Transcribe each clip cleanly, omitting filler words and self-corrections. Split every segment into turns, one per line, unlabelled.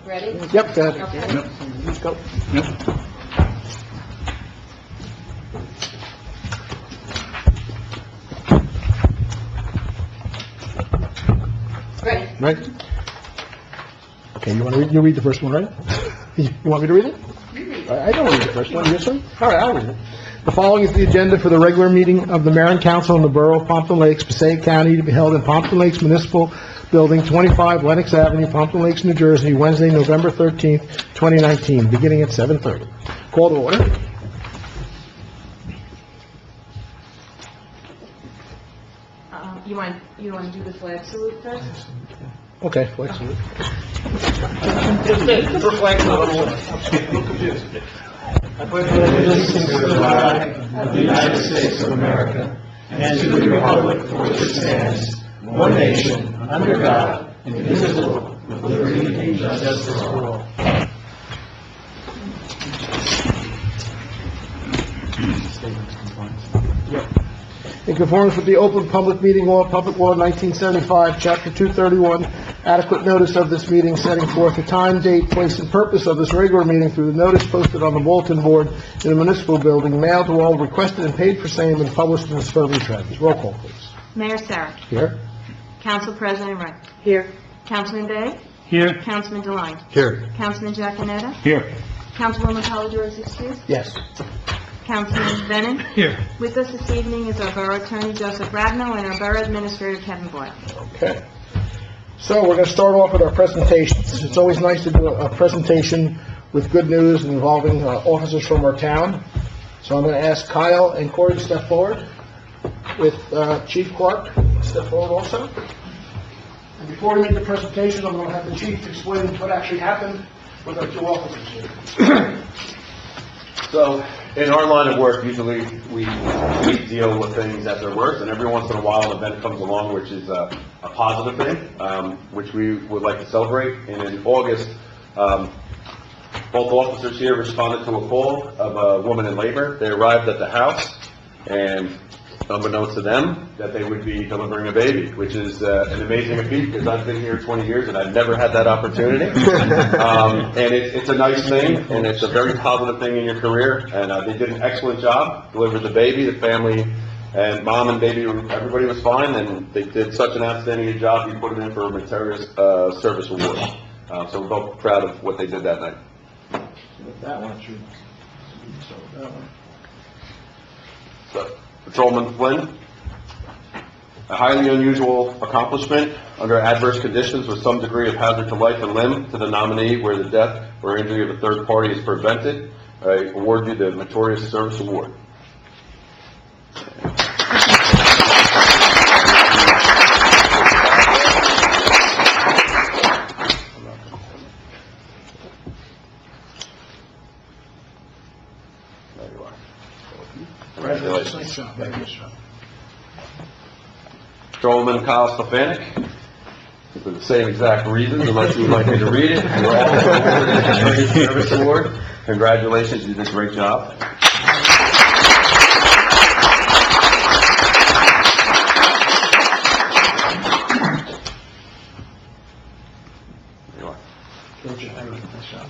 Ready?
Yep, go ahead.
Okay.
Yep. Let's go.
Ready?
Right? Okay, you read the first one, right? You want me to read it? I don't read the first one. This one? All right, I'll read it. The following is the agenda for the regular meeting of the Mayor and Council in the Borough of Pompton Lakes, Passaic County, to be held in Pompton Lakes Municipal Building, 25 Lenox Avenue, Pompton Lakes, New Jersey, Wednesday, November 13th, 2019, beginning at 7:30. Call to order.
You want to do the flag salute first?
Okay, flex it.
I pledge allegiance to the flag of the United States of America and to the republic for which it stands, one nation, under God, indivisible, with liberty and justice for all.
In conformance with the Open Public Meeting Law, Public Law 1975, Chapter 231, adequate notice of this meeting setting forth the time, date, place, and purpose of this regular meeting through the notice posted on the bulletin board in the municipal building, mailed to all requested and paid for same, and published in the Suburban Trends. Roll call, please.
Mayor Sarah.
Here?
Council President Wright. Here. Councilman Bay.
Here.
Councilman DeLine.
Here.
Councilman Giaconetti.
Here.
Councilwoman Polidori is excused.
Yes.
Councilman Brennan.
Here.
With us this evening is our Borough Attorney Joseph Ragno and our Borough Administrator Kevin Boyle.
Okay. So we're going to start off with our presentations. It's always nice to do a presentation with good news involving officers from our town. So I'm going to ask Kyle and Corey to step forward, with Chief Clark step forward also. And before we make the presentation, I'm going to have the chief explain what actually happened with our two officers here.
So, in our line of work, usually we deal with things at their worst, and every once in a while an event comes along which is a positive thing, which we would like to celebrate. And in August, both officers here responded to a call of a woman in labor. They arrived at the house, and unbeknownst to them, that they would be delivering a baby, which is an amazing feat, because I've been here 20 years and I've never had that opportunity. And it's a nice thing, and it's a very positive thing in your career, and they did an excellent job, delivered the baby, the family, and mom and baby, everybody was fine, and they did such an outstanding job, you put them in for a meritorious service award. So we're both proud of what they did that night.
That one, Chief. That one.
So, Patrolman Flynn, a highly unusual accomplishment under adverse conditions with some degree of hazard to life and limb to the nominee where the death or injury of a third party is prevented. I award you the Meritorious Service Award. There you are. Congratulations.
Nice job. Nice job.
Patrolman Kyle Stefanik, for the same exact reasons, unless you would like me to read it. You're also awarded the Meritorious Service Award. Congratulations, you did a great job. There you are.
Good job. Nice job.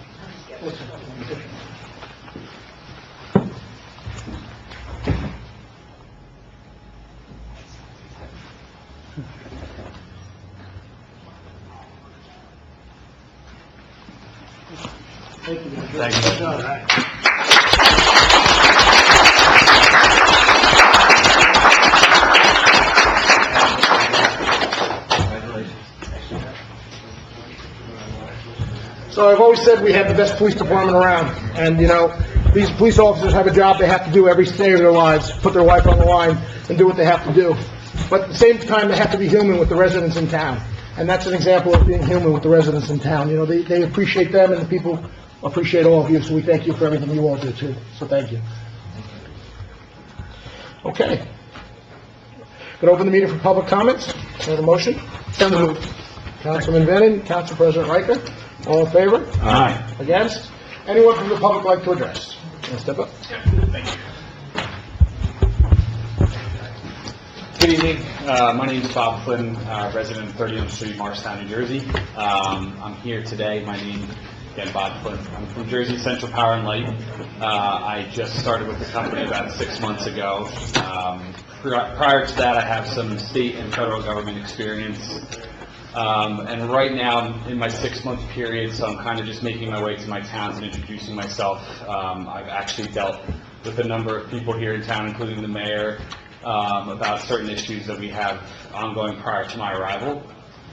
Thank you.
Thank you.
All right. So I've always said we have the best police department around, and you know, these police officers have a job they have to do every day of their lives, put their life on the line and do what they have to do. But at the same time, they have to be human with the residents in town, and that's an example of being human with the residents in town. You know, they appreciate them, and the people appreciate all of you, so we thank you for everything you all do too. So thank you. Okay. Going to open the meeting for public comments. Have a motion? So moved. Councilman Venon, Council President Riker. All in favor?
Aye.
Against? Anyone from the public like to address? Want to step up?
Thank you.
Good evening. My name is Bob Flynn, resident of 30 Elm Street, Morristown, New Jersey. I'm here today. My name, again, Bob Flynn. I'm from Jersey Central Power and Light. I just started with the company about 6 months ago. Prior to that, I have some state and federal government experience. And right now, I'm in my 6-month period, so I'm kind of just making my way to my towns and introducing myself. I've actually dealt with a number of people here in town, including the mayor, about certain issues that we have ongoing prior to my arrival.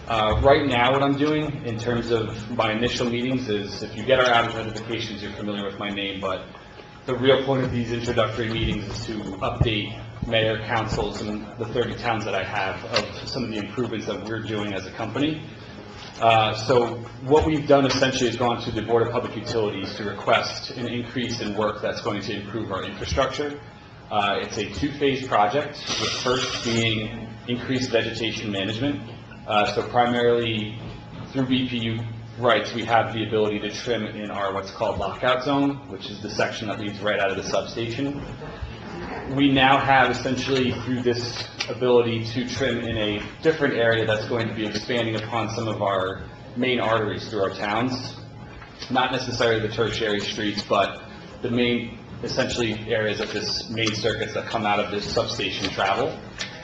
Right now, what I'm doing in terms of my initial meetings is, if you get our outage notifications, you're familiar with my name, but the real point of these introductory meetings is to update mayor, councils, and the 30 towns that I have of some of the improvements that we're doing as a company. So what we've done essentially is gone to the Board of Public Utilities to request an increase in work that's going to improve our infrastructure. It's a 2-phase project, the first being increased vegetation management. So primarily through BPU rights, we have the ability to trim in our what's called lockout zone, which is the section that leads right out of the substation. We now have essentially through this ability to trim in a different area that's going to be expanding upon some of our main arteries through our towns. Not necessarily the tertiary streets, but the main essentially areas of this main circuits that come out of this substation travel.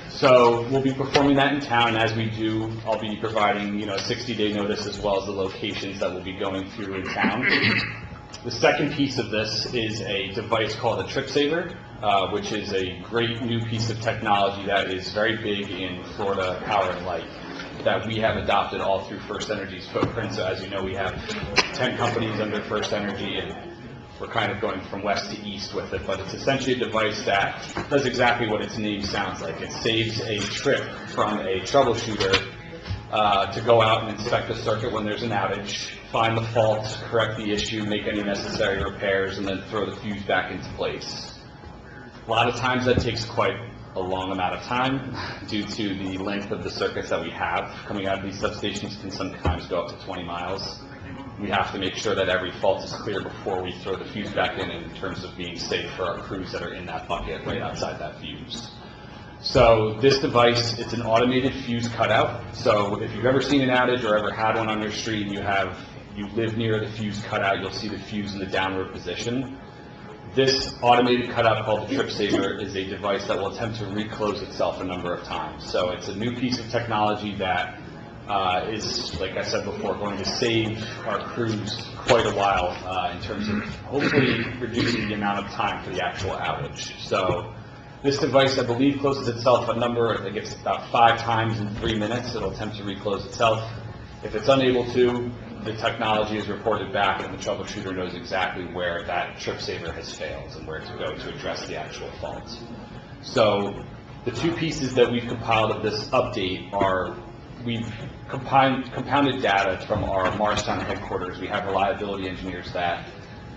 So we'll be performing that in town, and as we do, I'll be providing, a 60-day notice as well as the locations that we'll be going through in town. The second piece of this is a device called a Trip Saver, which is a great new piece of technology that is very big in Florida Power and Light, that we have adopted all through First Energy's footprint. So as you know, we have 10 companies under First Energy, and we're kind of going from west to east with it, but it's essentially a device that does exactly what its name sounds like. It saves a trip from a troubleshooter to go out and inspect the circuit when there's an outage, find the fault, correct the issue, make any necessary repairs, and then throw the fuse back into place. A lot of times that takes quite a long amount of time due to the length of the circuits that we have. Coming out of these substations can sometimes go up to 20 miles. We have to make sure that every fault is clear before we throw the fuse back in terms of being safe for our crews that are in that bucket right outside that fuse. So this device, it's an automated fuse cutout. So if you've ever seen an outage or ever had one on your street and you live near the fuse cutout, you'll see the fuse in the downward position. This automated cutout called the Trip Saver is a device that will attempt to reclose itself a number of times. So it's a new piece of technology that is, like I said before, going to save our crews quite a while in terms of hopefully reducing the amount of time for the actual outage. So this device, I believe, closes itself a number, I think it's about 5 times in 3 minutes. It'll attempt to reclose itself. If it's unable to, the technology is reported back and the troubleshooter knows exactly where that Trip Saver has failed and where to go to address the actual fault. So the 2 pieces that we've compiled of this update are, we've compounded data from our Morristown headquarters. We have reliability engineers that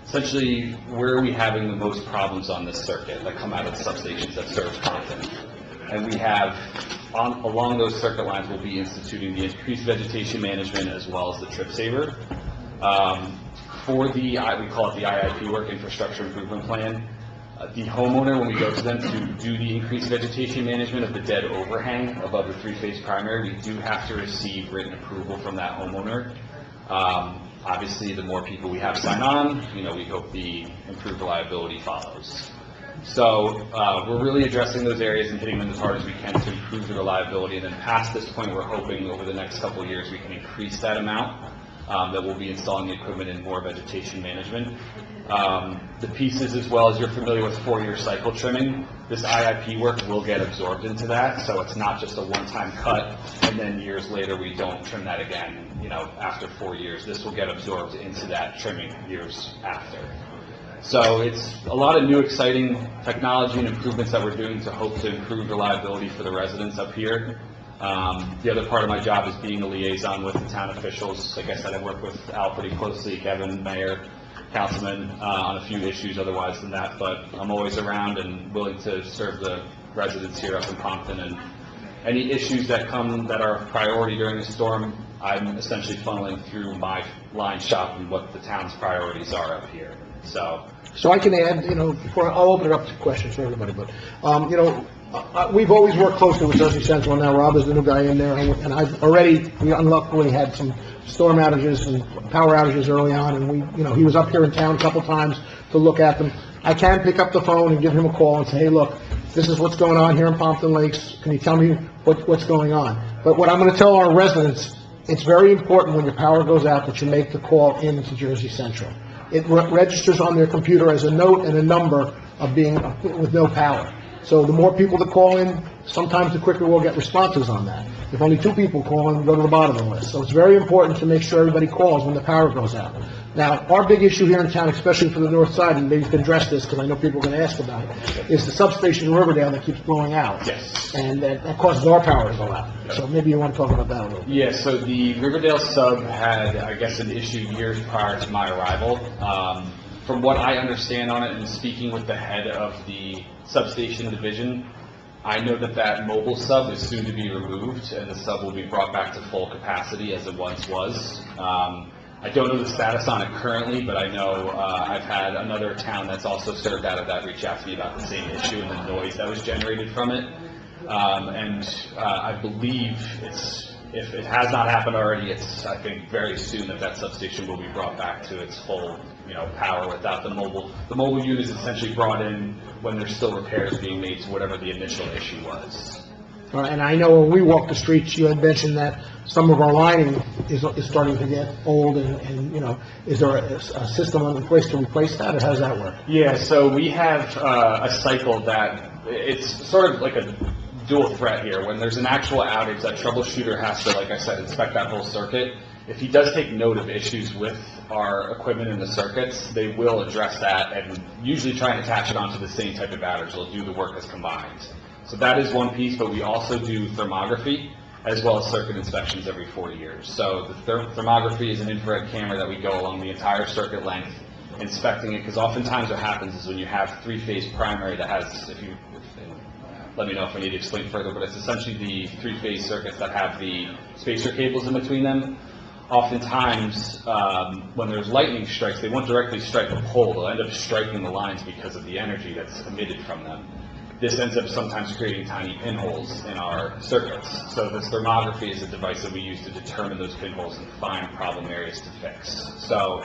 essentially, where are we having the most problems on this circuit that come out of the substations that serve Pompton? And we have, along those circuit lines, we'll be instituting the increased vegetation management as well as the Trip Saver. For the, we call it the IIP work, Infrastructure Improvement Plan, the homeowner, when we go to them to do the increased vegetation management of the dead overhang above the 3-phase primary, we do have to receive written approval from that homeowner. Obviously, the more people we have sign on, we hope the improved reliability follows. So we're really addressing those areas and hitting them as hard as we can to improve the reliability. And then past this point, we're hoping over the next couple of years we can increase that amount, that we'll be installing the equipment in more vegetation management. The pieces, as well as you're familiar with 4-year cycle trimming, this IIP work will get absorbed into that, so it's not just a one-time cut and then years later we don't trim that again, after 4 years. This will get absorbed into that trimming years after. So it's a lot of new exciting technology and improvements that we're doing to hope to improve reliability for the residents up here. The other part of my job is being a liaison with the town officials. Like I said, I work with Al pretty closely, Kevin, Mayor, Councilman, on a few issues otherwise than that, but I'm always around and willing to serve the residents here up in Pompton, and any issues that come that are a priority during a storm, I'm essentially funneling through my line shop and what the town's priorities are up here. So
I can add, before I'll open it up to questions for everybody, but, We've always worked closely with Jersey Central, and now Rob is the new guy in there, and we unluckily had some storm outages and power outages early on, and he was up here in town a couple times to look at them. I can pick up the phone and give him a call and say, hey, look, this is what's going on here in Pompton Lakes, can you tell me what's going on? But what I'm going to tell our residents, it's very important when your power goes out that you make the call in to Jersey Central. It registers on their computer as a note and a number of being with no power. So the more people that call in, sometimes the quicker we'll get responses on that. If only 2 people call in, we go to the bottom of the list. So it's very important to make sure everybody calls when the power goes out. Now, our big issue here in town, especially for the north side, and maybe you can address this because I know people are going to ask about it, is the substation in Riverdale that keeps blowing out.
Yes.
And that causes our power to go out. So maybe you want to talk about that a little bit.
Yeah, so the Riverdale sub had, I guess, an issue years prior to my arrival. From what I understand on it, and speaking with the head of the substation division, I know that mobile sub is soon to be removed, and the sub will be brought back to full capacity as it once was. I don't know the status on it currently, but I know I've had another town that's also served out of that reach out to me about the same issue and the noise that was generated from it. I believe if it has not happened already, it's, I think, very soon that substation will be brought back to its full, power without the mobile. The mobile unit is essentially brought in when there's still repairs being made to whatever the initial issue was.
And I know when we walk the streets, you had mentioned that some of our lining is starting to get old, and is there a system in place to replace that, or how does that work?
Yeah, so we have a cycle that, it's sort of like a dual threat here. When there's an actual outage, that troubleshooter has to, like I said, inspect that whole circuit. If he does take note of issues with our equipment in the circuits, they will address that and usually try and attach it onto the same type of outage. They'll do the work as combined. So that is one piece, but we also do thermography as well as circuit inspections every 4 years. So the thermography is an infrared camera that we go along the entire circuit length inspecting it, because oftentimes what happens is when you have 3-phase primary that has, let me know if I need to explain further, but it's essentially the 3-phase circuits that have the spacer cables in between them. Oftentimes, when there's lightning strikes, they won't directly strike the pole. They'll end up striking the lines because of the energy that's emitted from them. This ends up sometimes creating tiny pinholes in our circuits. So this thermography is a device that we use to determine those pinholes and find problem areas to fix. So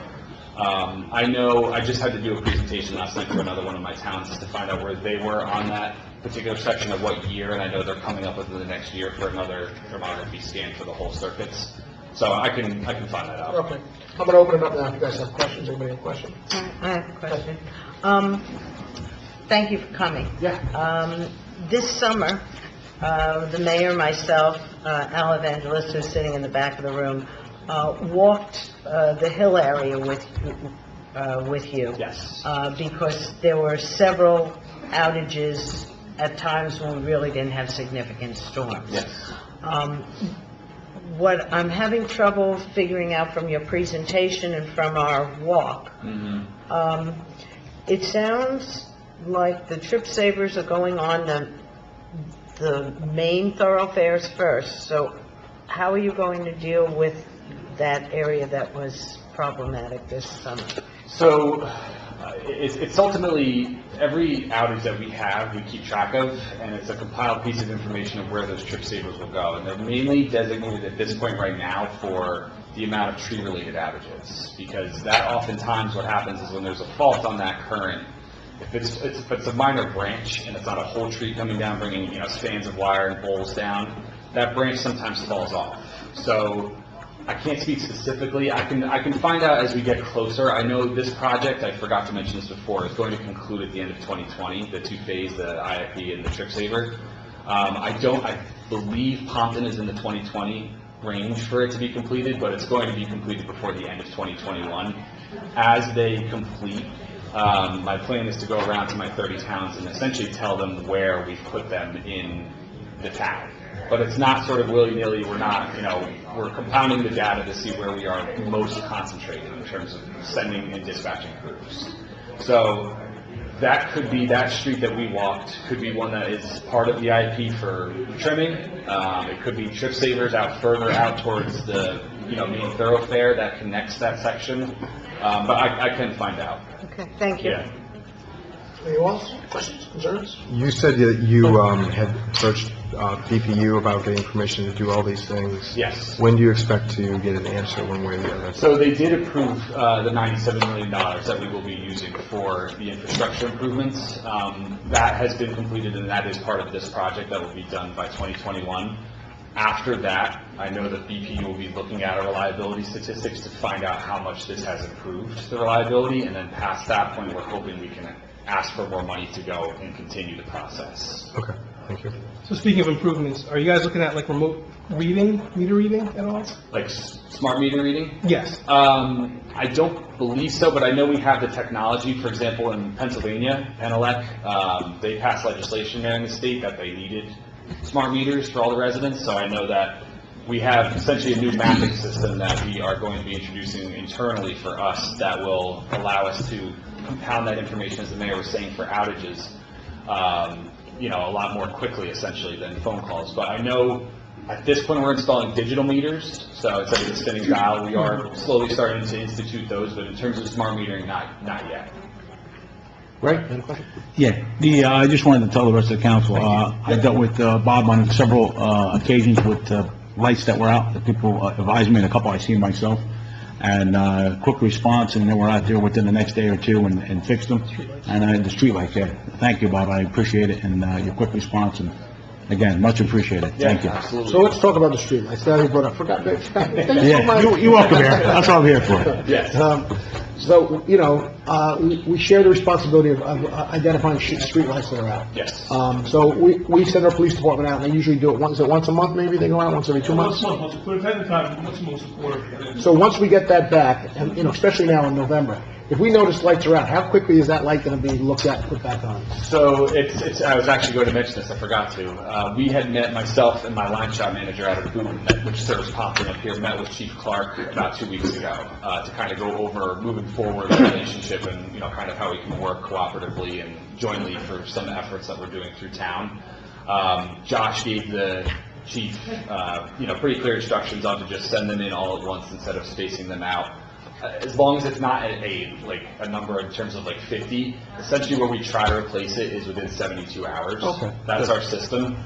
I know I just had to do a presentation last night for another one of my towns just to find out where they were on that particular section of what year, and I know they're coming up within the next year for another thermography scan for the whole circuits. So I can find that out.
Okay. I'm going to open it up now if you guys have questions. Anybody have questions?
I have a question. Thank you for coming.
Yeah.
This summer, the mayor, myself, Al Evangelist, who's sitting in the back of the room, walked the hill area with you.
Yes.
Because there were several outages at times when we really didn't have significant storms.
Yes.
What I'm having trouble figuring out from your presentation and from our walk, it sounds like the trip savers are going on the main thoroughfares first. So how are you going to deal with that area that was problematic this summer?
So it's ultimately every outage that we have, we keep track of, and it's a compiled piece of information of where those trip savers will go. And they're mainly designated at this point right now for the amount of tree-related outages, because that oftentimes what happens is when there's a fault on that current, if it's a minor branch and it's not a whole tree coming down bringing spans of wire and poles down, that branch sometimes falls off. So I can't speak specifically. I can find out as we get closer. I know this project, I forgot to mention this before, is going to conclude at the end of 2020, the 2-phase, the IFP and the trip saver. I believe Pompton is in the 2020 range for it to be completed, but it's going to be completed before the end of 2021. As they complete, my plan is to go around to my 30 towns and essentially tell them where we've put them in the town. But it's not sort of willy-nilly. We're not, we're compounding the data to see where we are most concentrated in terms of sending and dispatching crews. So that could be, that street that we walked could be one that is part of the IP for trimming. It could be trip savers out further out towards the main thoroughfare that connects that section. But I can find out.
Okay, thank you.
Yeah.
Anyone else? Questions, concerns?
You said that you had approached BPU about getting permission to do all these things.
Yes.
When do you expect to get an answer one way or the other?
So they did approve the $97 million that we will be using for the infrastructure improvements. That has been completed, and that is part of this project that will be done by 2021. After that, I know that BPU will be looking at our reliability statistics to find out how much this has improved the reliability, and then past that point, we're hoping we can ask for more money to go and continue the process.
Okay, thank you.
So speaking of improvements, are you guys looking at like remote reading, meter reading at all?
Like smart meter reading?
Yes.
I don't believe so, but I know we have the technology. For example, in Pennsylvania, Penelec, they passed legislation there in the state that they needed smart meters for all the residents. So I know that we have essentially a new mapping system that we are going to be introducing internally for us that will allow us to compound that information, as the mayor was saying, for outages, a lot more quickly, essentially, than phone calls. But I know at this point we're installing digital meters, so instead of the spinning dial, we are slowly starting to institute those, but in terms of smart metering, not yet.
Right, any question?
Yeah, I just wanted to tell the rest of the council, I dealt with Bob on several occasions with lights that were out, that people advised me, and a couple I seen myself, and quick response, and then we're out there within the next day or two and fixed them. And the streetlights, yeah. Thank you, Bob, I appreciate it, and your quick response, and again, much appreciated. Thank you.
Absolutely.
So let's talk about the streetlights. Now you brought up, forgot.
Yeah, you're welcome here. That's what I'm here for.
Yes.
So, we share the responsibility of identifying streetlights that are out.
Yes.
So we send our police department out, and they usually do it once a month, maybe they go out once every 2 months?
Once a quarter.
So once we get that back, and, especially now in November, if we notice lights are out, how quickly is that light going to be looked at and put back on?
So I was actually going to mention this, I forgot to. We had met, myself and my line shop manager out of Boone, which serves Pompton up here, met with Chief Clark about 2 weeks ago to kind of go over moving forward the relationship and, kind of how we can work cooperatively and jointly for some efforts that we're doing through town. Josh gave the chief, pretty clear instructions on to just send them in all at once instead of spacing them out. As long as it's not a number in terms of 50, essentially where we try to replace it is within 72 hours.
Okay.
That's our system.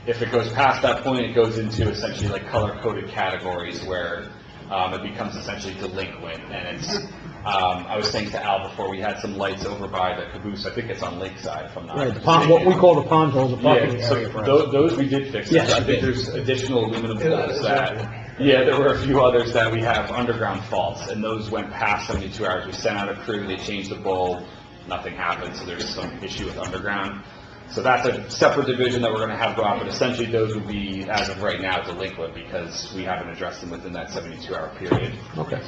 If it goes past that point, it goes into essentially color-coded categories where it becomes essentially delinquent. And it's, I was saying to Al before, we had some lights over by the caboose. I think it's on Lakeside, if I'm not
Right,
mistaken.
what we call the pond holes, the parking
Yeah, so
area for us.
those we did fix.
Yes,
I
you
think
did.
there's additional aluminum poles that, there were a few others that we have underground faults, and those went past 72 hours. We sent out a crew, they changed the bulb, nothing happened, so there's some issue with underground. So that's a separate division that we're going to have go out, but essentially those would be, as of right now, delinquent because we haven't addressed them within that 72-hour period.
Okay.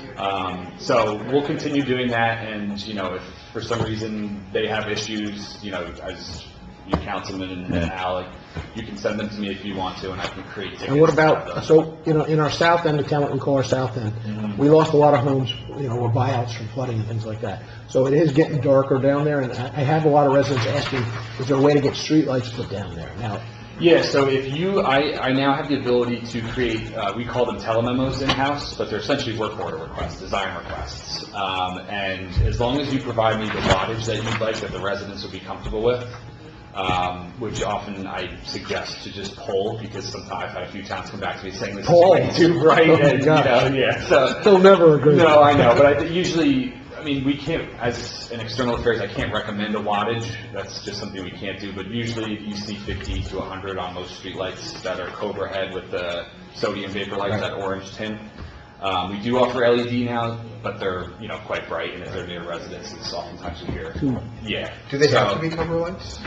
So we'll continue doing that, and, if for some reason they have issues, as you councilman and Alec, you can send them to me if you want to, and I can create tickets.
And what about, so, in our south end of town, what we call our south end, we lost a lot of homes, or buyouts from flooding and things like that. So it is getting darker down there, and I have a lot of residents asking, is there a way to get streetlights put down there? Now,
Yeah, so if I now have the ability to create, we call them telememos in-house, but they're essentially work order requests, design requests. And as long as you provide me the wattage that you'd like, that the residents would be comfortable with, which often I suggest to just poll, because sometimes I've had a few towns come back to me saying this
Poll?
is way too bright,
Oh my
and,
gosh.
so.
they'll never agree.
No, I know, but usually, we can't, as an external affairs, I can't recommend a wattage. That's just something we can't do, but usually you see 50 to 100 on most streetlights that are Cobra head with the sodium vapor lights, that orange tint. We do offer LED now, but they're, quite bright, and if they're near residences, oftentimes we hear. Yeah.
Do they have to be cover lights?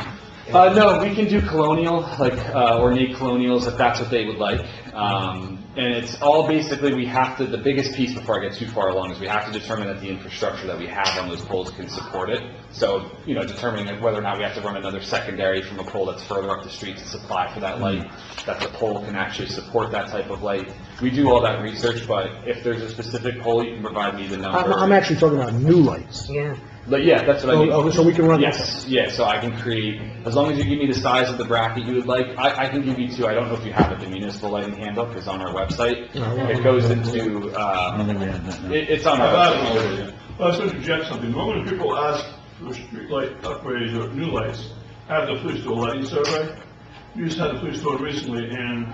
No, we can do colonial, ornate colonials, if that's what they would like. And it's all basically, the biggest piece before I get too far along is we have to determine that the infrastructure that we have on those poles can support it. So, determining whether or not we have to run another secondary from a pole that's further up the street to supply for that light, that the pole can actually support that type of light. We do all that research, but if there's a specific pole, you can provide me the number.
I'm actually talking about new lights.
Yeah.
But yeah, that's what I mean.
Oh, so we can run.
Yes, yeah, so I can create, as long as you give me the size of the bracket you would like, I can give you two. I don't know if you have it, the municipal lighting handbook is on our website. It goes into, it's on our website.
I was going to interject something. Normally people ask
for street light upgrades or new lights, have the police do a lighting survey. We just had the police do it recently, and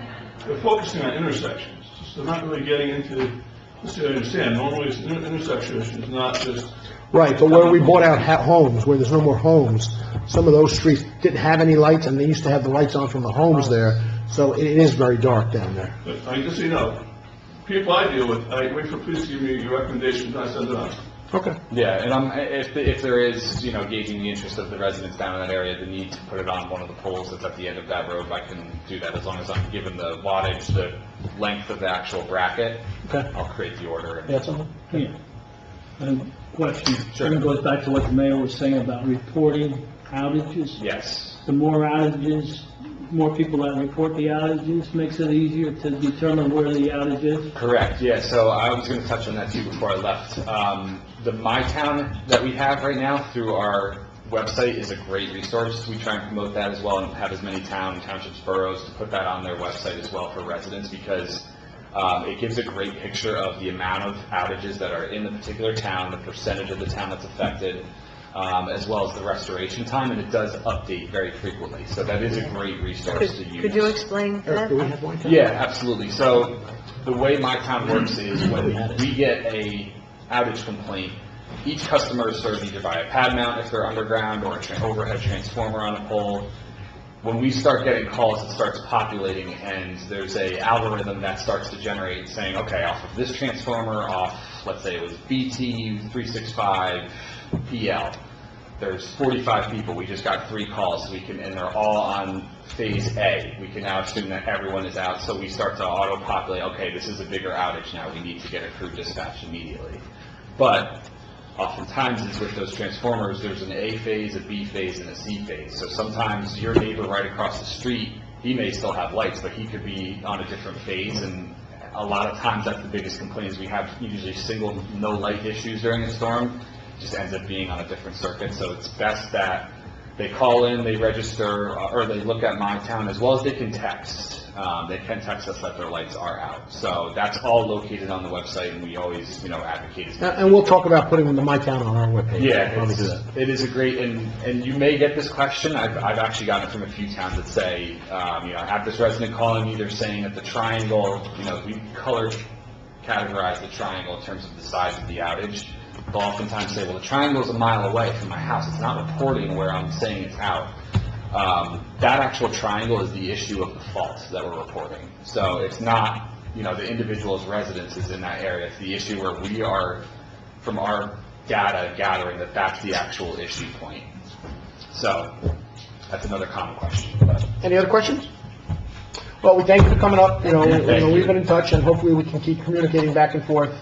they're focusing on intersections. So they're not really getting into, just so you understand, normally it's intersection issues, not just,
Right, but where we bought out homes, where there's no more homes, some of those streets didn't have any lights, and they used to have the lights on from the homes there, so it is very dark down there.
but just so you know, people I deal with, I wait for police to give me your recommendations, and I send it on.
Okay.
Yeah, and if there is, gauging the interest of the residents down in that area, the need to put it on one of the poles that's at the end of that road, I can do that as long as I'm given the wattage, the length of the actual bracket.
Okay.
I'll create the order. and-
Yeah, something?
Yeah. Question.
Sure.
It goes back to what the mayor was saying about reporting outages.
Yes.
The more outages, more people that report the outages, makes it easier to determine where the outage is.
Correct, yeah, so I was going to touch on that too before I left. The My Town that we have right now through our website is a great resource. We try and promote that as well and have as many townships, boroughs to put that on their website as well for residents because it gives a great picture of the amount of outages that are in the particular town, the percentage of the town that's affected, as well as the restoration time, and it does update very frequently. So that is a great resource to use.
Could you explain
Eric, do we
that?
have one?
Yeah, absolutely. So the way My Town works is when we get a outage complaint, each customer is served either by a pad mount if they're underground or an overhead transformer on a pole. When we start getting calls, it starts populating, and there's a algorithm that starts to generate saying, okay, off of this transformer, off, let's say it was BT 365 PL, there's 45 people, we just got 3 calls, and they're all on phase A. We can now assume that everyone is out, so we start to auto-populate, okay, this is a bigger outage now, we need to get a crew dispatched immediately. But oftentimes is with those transformers, there's an A phase, a B phase, and a C phase. So sometimes your neighbor right across the street, he may still have lights, but he could be on a different phase, and a lot of times that's the biggest complaint is we have usually single no light issues during a storm. It just ends up being on a different circuit, so it's best that they call in, they register, or they look at My Town, as well as they can text. They can text us that their lights are out. So that's all located on the website, and we always, advocate.
And we'll talk about putting the My Town on our webpage.
Yeah,
Probably do that.
it is a great, and you may get this question, I've actually gotten it from a few towns that say, I have this resident calling me, they're saying that the triangle, we color categorize the triangle in terms of the size of the outage. They'll oftentimes say, well, the triangle is a mile away from my house, it's not reporting where I'm saying it's out. That actual triangle is the issue of the fault that we're reporting. So it's not, the individual's residence is in that area. It's the issue where we are, from our data gathering, that's the actual issue point. So that's another common question. But
Any other questions? Well, we thank you for coming up,
you.
we've been in touch, and hopefully we can keep communicating back and forth,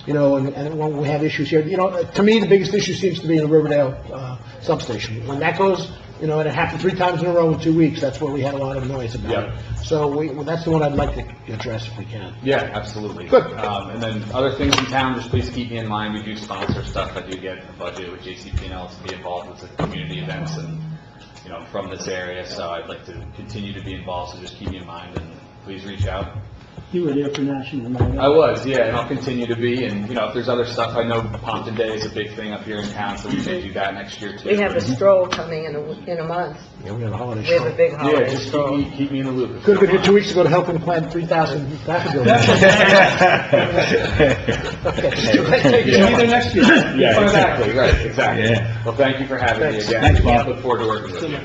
and when we have issues here. To me, the biggest issue seems to be in the Riverdale substation. When that goes, and it happened 3 times in a row in 2 weeks, that's where we had a lot of noise about it. So that's the one I'd like to address if we can.
yeah, absolutely.
Good.
And then other things in town, just please keep me in mind. We do sponsor stuff. I do get a budget with JCP&L to be involved with the community events and, from this area. So I'd like to continue to be involved. So just keep me in mind and please reach out.
You were there for National Night Out.
I was, yeah, and I'll continue to be. And, if there's other stuff, I know Pompton Day is a big thing up here in town, so we may do that next year too.
We have a stroll coming in a month.
Yeah, we have a holiday
We have a
show.
big
Yeah,
holiday
just
stroll.
keep me in the loop.
Could have been here 2 weeks ago to help him plant 3,000 daffodils. Okay.
Yeah.
Be there next year.
Yeah, exactly, right, exactly.
Yeah.
Well, thank you for having me again.
Thanks, Bob.
Look forward to working with you.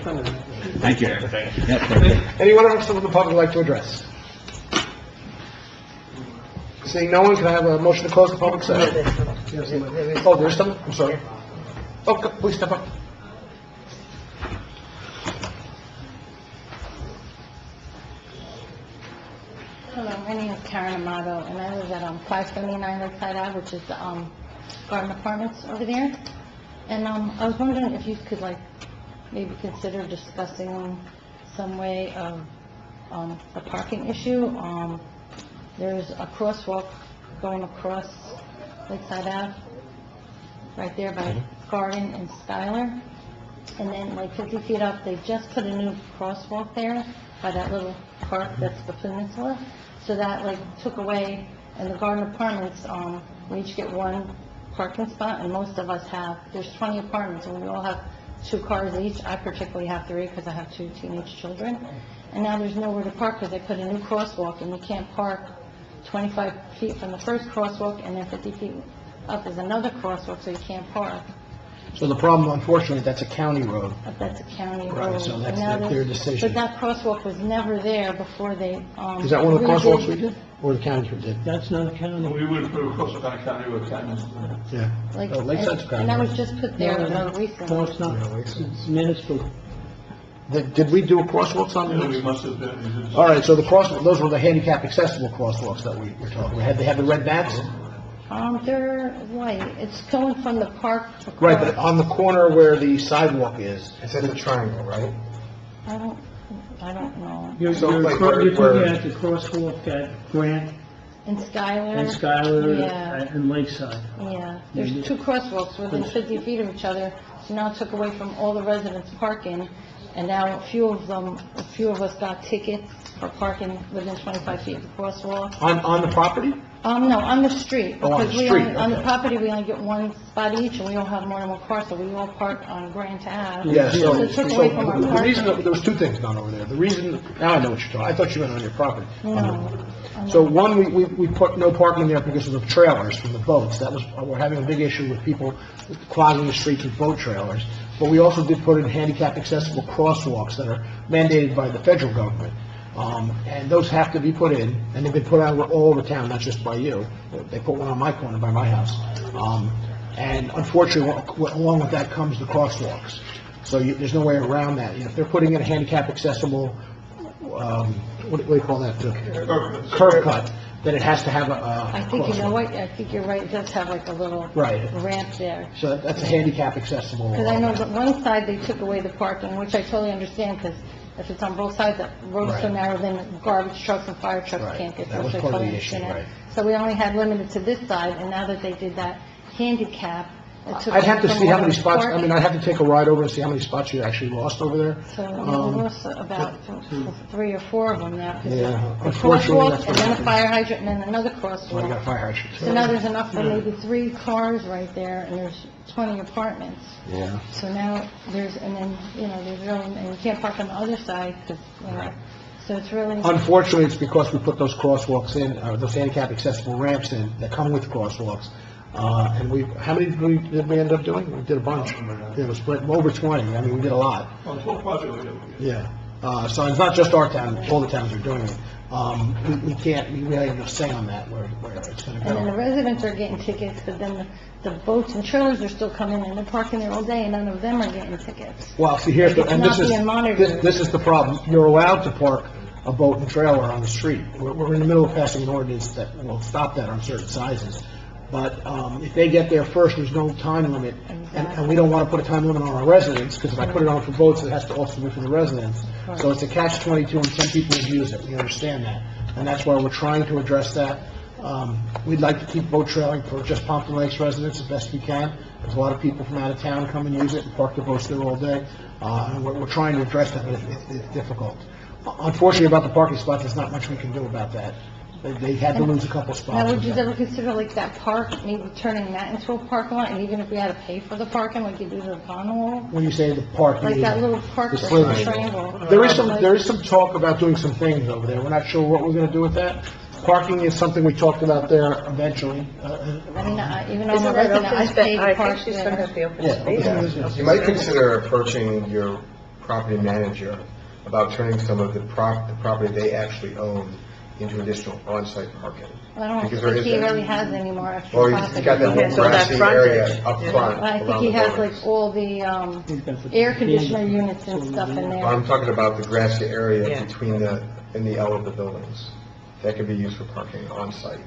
Thank you.
Thank you.
Yep, thank you.
Anyone else from the public like to address? Seeing no one, can I have a motion to close the public session?
There is-
Oh, there's someone? I'm sorry. Oh, please step up.
Hello, my name is Karen Amato, and I live at 579 Lakeside Ave, which is the garden apartments over there. And I was wondering if you could, maybe consider discussing some way of the parking issue. There's a crosswalk going across Lakeside Ave, right there by Garden and Skylar. And then 50 feet up, they just put a new crosswalk there by that little park that's the peninsula. So that took away, and the garden apartments, we each get one parking spot, and most of us have, there's 20 apartments, and we all have 2 cars each. I particularly have 3 because I have 2 teenage children. And now there's nowhere to park because they put a new crosswalk, and you can't park 25 feet from the first crosswalk, and then 50 feet up is another crosswalk, so you can't park.
So the problem, unfortunately, that's a county road.
But that's a county
Right,
road.
so that's
And now
their
there's-
decision.
But that crosswalk was never there before they,
Is that one of the
redid-
crosswalks we did, or the county did?
That's not a county.
We would put across the county with counties.
Yeah.
Like,
Oh, Lakeside's
and
county.
that was just put there
No,
recently.
No, it's not. It's municipal.
Did we do a crosswalks on
We
there?
must have been.
All right, so the those were the handicap accessible crosswalks that we were talking about. They had the red bats?
They're white. It's going from the park.
Right, but on the corner where the sidewalk is,
It's at the triangle, right?
I don't know.
You're
So, like,
talking
where-
at the crosswalk at Grant
In Skylar.
and Skylar
Yeah,
and Lakeside.
yeah. There's 2 crosswalks within 50 feet of each other. So now it took away from all the residents parking. And now a few of us got tickets for parking within 25 feet of the crosswalk.
on the property?
No, on the street.
Oh, on the
Because we
street,
only, on the
okay.
property, we only get 1 spot each, and we don't have more than 1 car, so we all park on Grant Ave.
Yeah, so,
it took away from our
the reason,
parking.
there was 2 things done over there. The reason, now I know what you're talking, I thought you meant on your property.
No.
So one, we put no parking there because of the trailers from the boats. That was, we're having a big issue with people clogging the streets with boat trailers. But we also did put in handicap accessible crosswalks that are mandated by the federal government. And those have to be put in, and they've been put out all over town, not just by you. They put one on my corner by my house. And unfortunately, along with that comes the crosswalks. So there's no way around that. If they're putting in a handicap accessible, what do you call that? Curb cut, then it has to have a
I think, you know
crosswalk.
what, I think you're right, it does have like a little
Right.
ramp there.
So that's a handicap accessible.
Because I know that one side, they took away the parking, which I totally understand, because if it's on both sides, the road's so
Right.
narrow, then garbage trucks and fire trucks
Right.
can't get
That
through.
was
so I
part of
totally
the issue,
understand that.
right.
So we only had limited to this side, and now that they did that handicap, it took.
I'd have to
from
see how
all
many
the
spots, I
parking.
mean, I'd have to take a ride over and see how many spots you actually lost over there.
So we
Um,
lost about 3 or 4 of them now. 'Cause
Yeah,
the
unfortunately,
crosswalk,
that's what
and then a
happens.
fire hydrant, and then another
Well, you got a
crosswalk.
fire hydrant.
So now there's enough for maybe 3 cars right there, and there's 20 apartments.
Yeah.
So now there's, and then, there's really, and you can't park on the other side, because, so it's really,
Unfortunately, it's because we put those crosswalks in, those handicap accessible ramps in that come with crosswalks. And how many did we end up doing? We did a bunch. It was split over 20. I mean, we did a lot.
On the whole project, we did.
Yeah. So it's not just our town, all the towns are doing it. We can't, we really have no say on that, where it's gonna
and then the
go.
residents are getting tickets, but then the boats and trailers are still coming in, they're parking there all day, and none of them are getting tickets.
Well, see, here's the,
It's
and
not being monitored.
this is the problem. You're allowed to park a boat and trailer on the street. We're in the middle of passing an ordinance that will stop that on certain sizes. But if they get there first, there's no time limit, and we don't want to put a time limit on our residents, because if I put it on for boats, it has to also be for the residents. So it's a catch-22, and some people abuse it, we understand that, and that's why we're trying to address that. We'd like to keep boat trailing for just Pompton Lakes residents as best we can. There's a lot of people from out of town come and use it and park their boats there all day, and we're trying to address that, but it's difficult. Unfortunately, about the parking spots, there's not much we can do about that. They had to lose a couple spots.
Now, would you ever consider like that park, maybe turning that into a parking lot, and even if we had to pay for the parking, like you do to the pond wall?
When you say the park, you
Like
mean
that little park
the
that's
slivers.
a triangle?
There is some talk about doing some things over there. We're not sure what we're gonna do with that. Parking is something we talked about there eventually.
I mean, even though I'm a
Isn't that
resident,
open
I
space?
pay to
I
park
think she's talking
there.
about the open
Yeah,
space.
okay.
You might consider approaching your property manager about turning some of the property they actually own into additional on-site parking.
I don't
Because there
think he
is-
really has any more extra
Well,
property.
he's got that
He
whole
has all that
grassy
frontage.
area up
Yeah.
front
I think
around
he
the
has
buildings.
like all the, air conditioner units and stuff in there.
I'm talking about the grassy area
Yeah.
between in the L of the buildings. That could be used for parking on-site.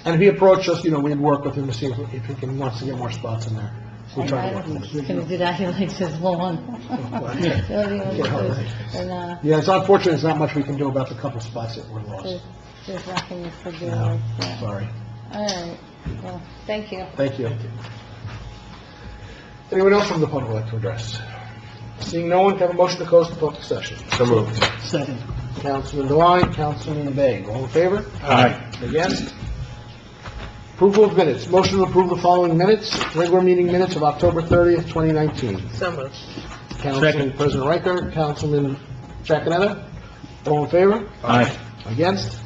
And if he approached us, we'd work with him to see if wants to get more spots in there. So we
And
try
I
to
don't
work
think
with
he's
him.
gonna do that, he likes his lawn.
Yeah, it's unfortunate, there's not much we can do about the couple spots that were lost.
There's nothing you could do.
No,
Yeah.
sorry.
All right, well, thank you.
Thank you. Anyone else from the public like to address? Seeing no one, can I have a motion to close the public session?
So moved.
Second.
Councilman Devine, Councilman Begg, all in favor?
Aye.
Against? Approval of minutes. Motion to approve the following minutes. Regular meeting minutes of October 30th, 2019.
So moved.
Councilman President Riker, Councilman Jacanetta. All in favor?
Aye.
Against?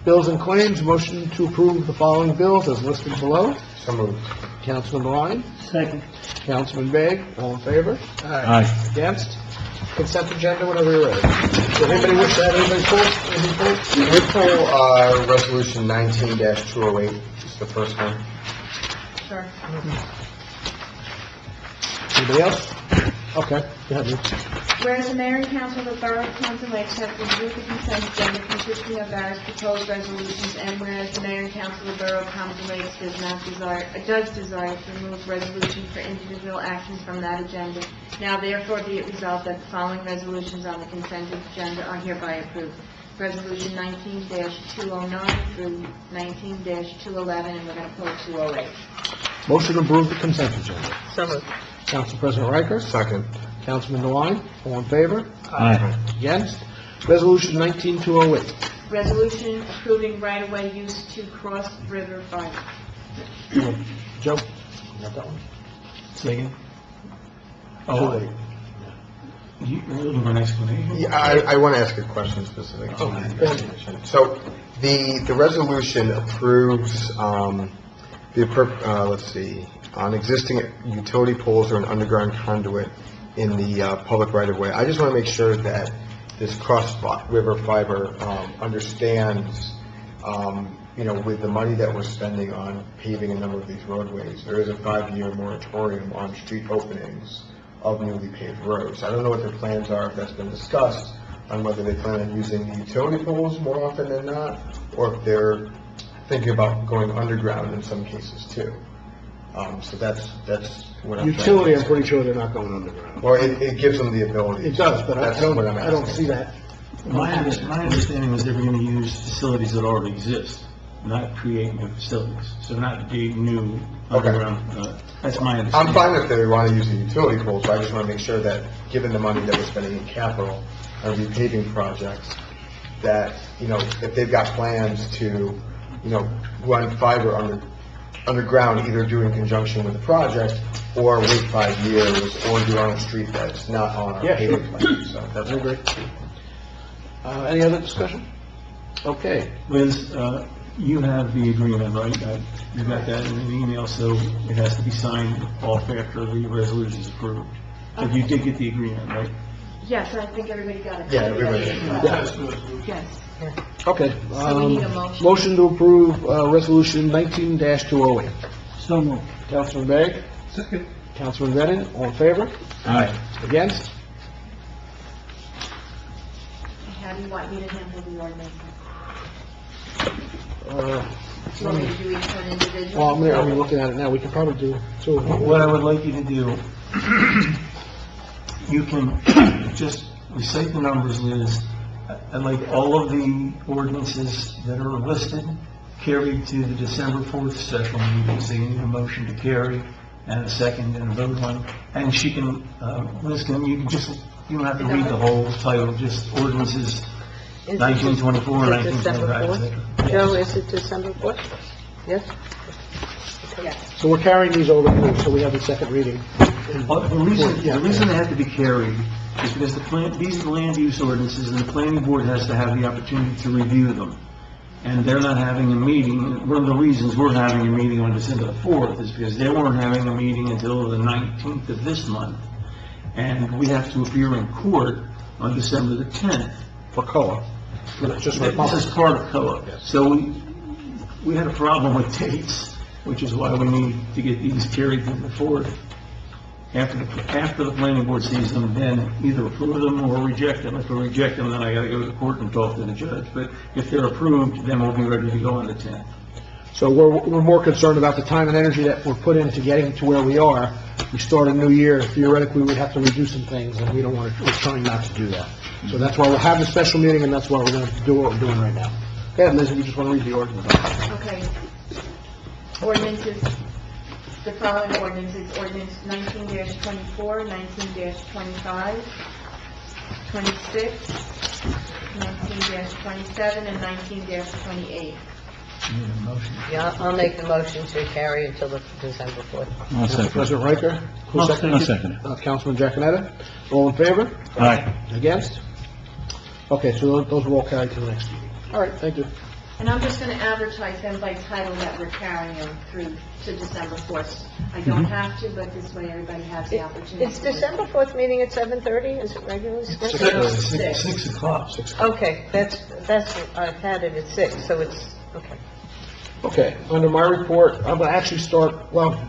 Bills and claims. Motion to approve the following bills as listed below.
So moved.
Councilman Ryan.
Second.
Councilman Begg. All in favor?
Aye.
Against? Consent agenda whenever you're ready. Does anybody wish to have anything pulled?
We pull, resolution 19-208, it's the first one.
Sure.
Anybody else? Okay, go ahead, Lou.
Whereas the mayor and council of the borough of Pompton Lakes have reviewed the consent agenda consisting of various proposed resolutions, and whereas the mayor and council of the borough of Pompton Lakes does desire to remove resolutions for individual actions from that agenda, now therefore be it resolved that the following resolutions on the consent agenda are hereby approved. Resolution 19-209 through 19-211, and we're going to pull 208.
Motion to approve the consent agenda.
So moved.
Council President Riker.
Second.
Councilman Devine. All in favor?
Aye.
Against? Resolution 19208.
Resolution approving right-of-way use to cross River Fiber.
Joe? You got that one?
Second.
Too late.
You're looking for an explanation?
Yeah, I want to ask a question specific to
Okay.
the resolution. So, the resolution approves, let's see, on existing utility poles or an underground conduit in the public right-of-way. I just want to make sure that this cross-river fiber understands, with the money that we're spending on paving a number of these roadways, there is a 5-year moratorium on street openings of newly paved roads. I don't know what their plans are, if that's been discussed, on whether they plan on using the utility poles more often than not, or if they're thinking about going underground in some cases too. So that's what I'm trying to
Utility, I'm
ask.
pretty sure they're not going underground.
Or it gives them the ability.
It does, but I
That's what I'm
don't
asking.
see that.
My understanding is they're going to use facilities that already exist, not create new facilities, so not dig new
Okay.
underground, that's my
I'm
understanding.
fine if they want to use the utility poles, but I just want to make sure that, given the money that we're spending in capital on repaving projects, that, if they've got plans to, run fiber underground, either do in conjunction with the project, or wait 5 years, or do it on a street that's not on our
Yeah, sure.
paving plan. So that's
I agree. Any other discussion? Okay.
Liz, you have the agreement, right? You got that in an email, so it has to be signed off after the resolution is approved. So you did get the agreement, right?
Yes, I think everybody got it.
Yeah, everybody.
Yes.
Okay.
So we need a motion.
Motion to approve, resolution 19-208.
So moved.
Councilman Begg.
Second.
Councilman Bennett. All in favor?
Aye.
Against?
How do you want me to handle the ordinance?
Uh,
Do you want me to do each one individually?
Well, I'm looking at it now. We could probably do two of them.
What I would like you to do, you can just recite the numbers, Liz. I'd like all of the ordinances that are listed carried to the December 4th special meeting, so you need a motion to carry and a second and a vote on. And she can, Liz, you don't have to read the whole title, just ordinances
Is it
1924,
is it December
1925.
4th? Joe, is it December 4th? Yes?
Yes.
So we're carrying these over, so we have the second reading.
The reason they have to be carried is because these are land use ordinances, and the planning board has to have the opportunity to review them. And they're not having a meeting. One of the reasons we're having a meeting on December 4th is because they weren't having a meeting until the 19th of this month. And we have to appear in court on December the 10th.
For COA. Just for
This is part of COA. So we had a problem with dates, which is why we need to get these carried to the 4th. After the planning board sees them, then either approve them or reject them. If we reject them, then I gotta go to court and talk to the judge. But if they're approved, then we'll be ready to go on the 10th.
So we're more concerned about the time and energy that we're put into getting to where we are. We start a new year, theoretically, we'd have to redo some things, and we're trying not to do that. So that's why we're having a special meeting, and that's why we're going to do what we're doing right now. Okay, Liz, if you just want to read the ordinance.
Okay. Ordinances, the following ordinances, ordinance 19-24, 19-25, 26, 19-27, and 19-28.
Yeah, I'll make the motion to carry until the December 4th.
I'll second.
President Riker? Who
I'll
seconded?
second it.
Councilman Jacanetta? All in favor?
Aye.
Against? Okay, so those will all carry to the next meeting. All right, thank you.
And I'm just going to advertise them by title that we're carrying them through to December 4th. I don't have to, but this way everybody has the opportunity.
Is December 4th meeting at 7:30? Is it regularly scheduled?
6 o'clock.
Okay, that's, I've had it at 6, so it's, okay.
Okay, under my report, I'm going to actually start, well,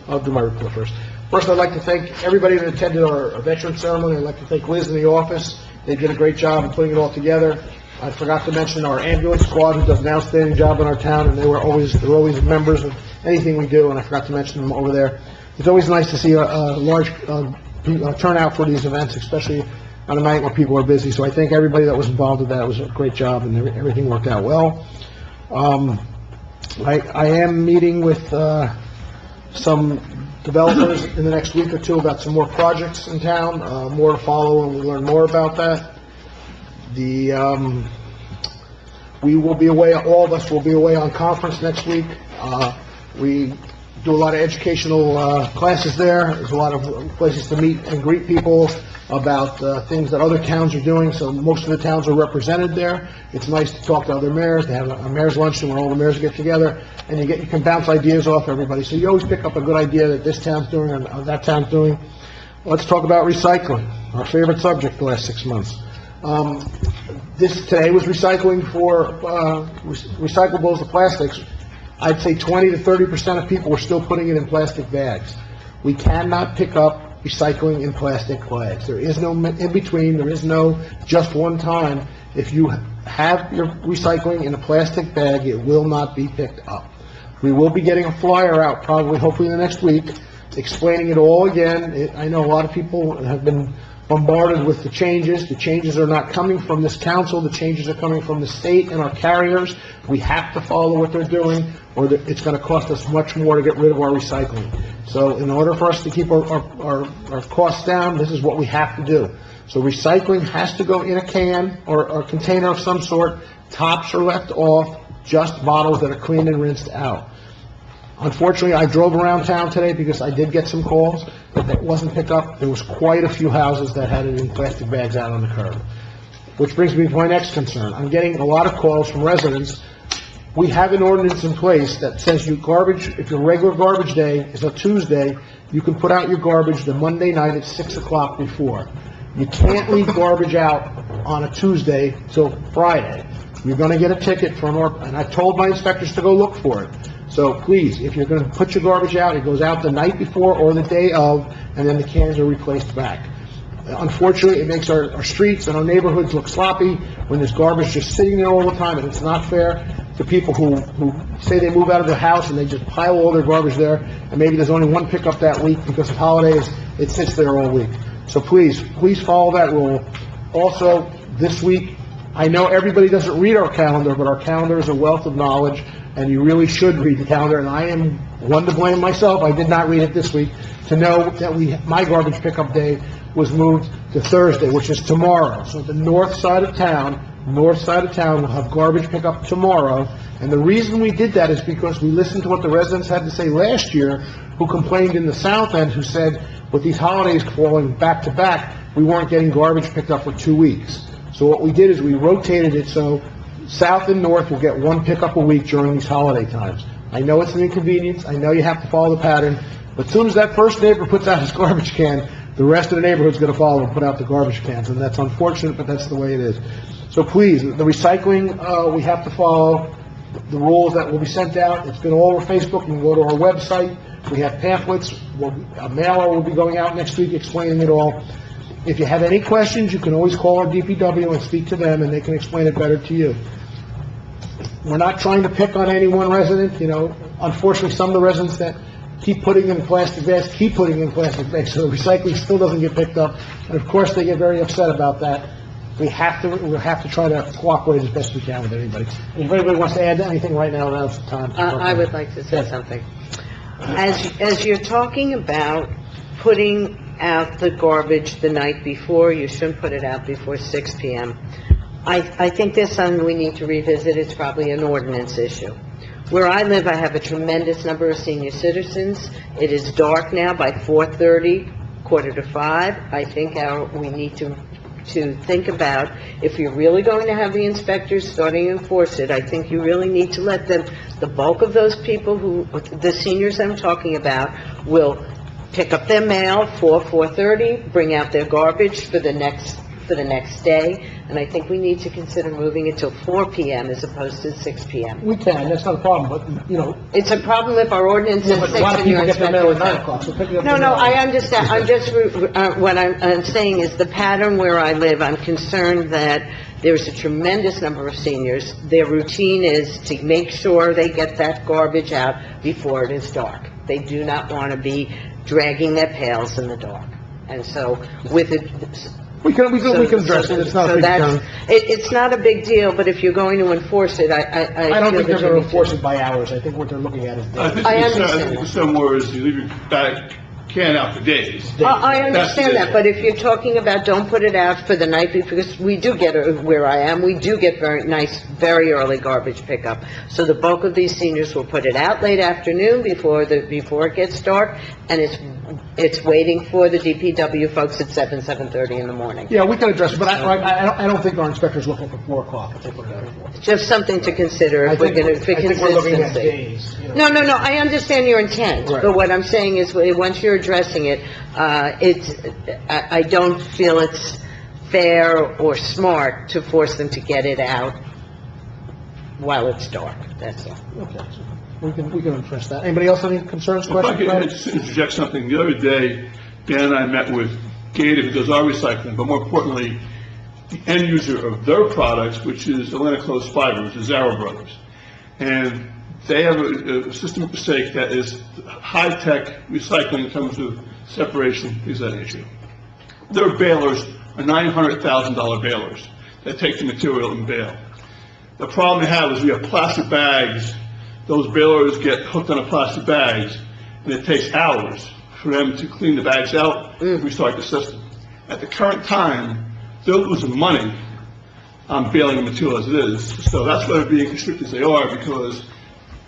I'll do my report first. First, I'd like to thank everybody that attended our veteran ceremony. I'd like to thank Liz in the office. They did a great job of putting it all together. I forgot to mention our ambulance squad, who does an outstanding job in our town, and they're always members of anything we do, and I forgot to mention them over there. It's always nice to see a large turnout for these events, especially on a night where people are busy. So I thank everybody that was involved with that. It was a great job, and everything worked out well. I am meeting with some developers in the next week or two about some more projects in town, more to follow, and we'll learn more about that. We will be away, all of us will be away on conference next week. We do a lot of educational classes there. There's a lot of places to meet and greet people about things that other towns are doing, so most of the towns are represented there. It's nice to talk to other mayors. They have a mayor's luncheon where all the mayors get together, and you can bounce ideas off everybody. So you always pick up a good idea that this town's doing and that town's doing. Let's talk about recycling, our favorite subject the last 6 months. Today was recycling for recyclables of plastics. I'd say 20 to 30% of people were still putting it in plastic bags. We cannot pick up recycling in plastic bags. There is no in between. There is no just one time. If you have your recycling in a plastic bag, it will not be picked up. We will be getting a flyer out probably, hopefully in the next week, explaining it all again. I know a lot of people have been bombarded with the changes. The changes are not coming from this council. The changes are coming from the state and our carriers. We have to follow what they're doing, or it's going to cost us much more to get rid of our recycling. So in order for us to keep our costs down, this is what we have to do. So recycling has to go in a can or a container of some sort. Tops are left off, just bottles that are cleaned and rinsed out. Unfortunately, I drove around town today because I did get some calls that wasn't picked up. There was quite a few houses that had it in plastic bags out on the curb. Which brings me to my next concern. I'm getting a lot of calls from residents. We have an ordinance in place that says if your regular garbage day is a Tuesday, you can put out your garbage the Monday night at 6 o'clock before. You can't leave garbage out on a Tuesday till Friday. You're going to get a ticket and I told my inspectors to go look for it. So please, if you're going to put your garbage out, it goes out the night before or the day of, and then the cans are replaced back. Unfortunately, it makes our streets and our neighborhoods look sloppy when there's garbage just sitting there all the time, and it's not fair to people who say they move out of their house and they just pile all their garbage there, and maybe there's only one pickup that week because of holidays. It sits there all week. So please follow that rule. Also, this week, I know everybody doesn't read our calendar, but our calendar is a wealth of knowledge, and you really should read the calendar, and I am one to blame myself. I did not read it this week to know that my garbage pickup day was moved to Thursday, which is tomorrow. So the north side of town will have garbage pickup tomorrow, and the reason we did that is because we listened to what the residents had to say last year, who complained in the south end, who said, with these holidays falling back to back, we weren't getting garbage picked up for 2 weeks. So what we did is we rotated it so south and north will get one pickup a week during these holiday times. I know it's an inconvenience. I know you have to follow the pattern. But as soon as that first neighbor puts out his garbage can, the rest of the neighborhood's going to follow and put out the garbage cans. And that's unfortunate, but that's the way it is. So please, the recycling, we have to follow the rules that will be sent out. It's been all over Facebook. You can go to our website. We have pamphlets. A mailer will be going out next week explaining it all. If you have any questions, you can always call our DPW and speak to them, and they can explain it better to you. We're not trying to pick on any one resident. Unfortunately, some of the residents that keep putting in plastic bags, so the recycling still doesn't get picked up. And of course, they get very upset about that. We'll have to try to cooperate as best we can with everybody. If anybody wants to add anything right now, now's the time.
I would like to say something. As you're talking about putting out the garbage the night before, you shouldn't put it out before 6 p.m. I think there's something we need to revisit. It's probably an ordinance issue. Where I live, I have a tremendous number of senior citizens. It is dark now by 4:30, 4:45. I think we need to think about, if you're really going to have the inspectors starting to enforce it, I think you really need to let them, the bulk of those people the seniors I'm talking about, will pick up their mail 4:30, bring out their garbage for the next day, and I think we need to consider moving it till 4 p.m. as opposed to 6 p.m.
We can, that's not a problem, but,
It's a problem if our ordinance is
but
6
a lot of
and your
people get their mail at 9
inspector...
o'clock, so pick it up.
No, I understand. I'm just, what I'm saying is the pattern where I live, I'm concerned that there's a tremendous number of seniors. Their routine is to make sure they get that garbage out before it is dark. They do not want to be dragging their pails in the dark. And so, with it...
We can address it, it's not a big deal.
It's not a big deal, but if you're going to enforce it,
I don't think they're going to enforce it by hours. I think what they're looking at is days.
I understand
think somewhere is you leave your bag can out for days.
I understand that, but if you're talking about don't put it out for the night, because we do get, where I am, we do get very nice, very early garbage pickup. So the bulk of these seniors will put it out late afternoon before it gets dark, and it's waiting for the DPW folks at 7:30 in the morning.
Yeah, we can address it, but I don't think our inspector's looking for 4 o'clock if they put it out at 4.
Just something to consider if we're going to, for
I think we're looking at
consistency.
days.
No, I understand your intent,
Right.
but what I'm saying is, once you're addressing it, I don't feel it's fair or smart to force them to get it out while it's dark, that's all.
Okay, so we can address that. Anybody else have any concerns,
If I
questions?
could interject something, the other day, Dan and I met with Gator, who does our recycling, but more importantly, the end user of their products, which is Atlantic Coast Fibers, the Zarrow Brothers. And they have a system of mistake that is high-tech recycling in terms of separation, things of that nature. Their balers are $900,000 balers that take the material and bale. The problem we have is we have plastic bags. Those balers get hooked on the plastic bags, and it takes hours for them to clean the bags out and restart the system. At the current time, they're losing money on baling the material as it is. So that's why they're being constricted as they are, because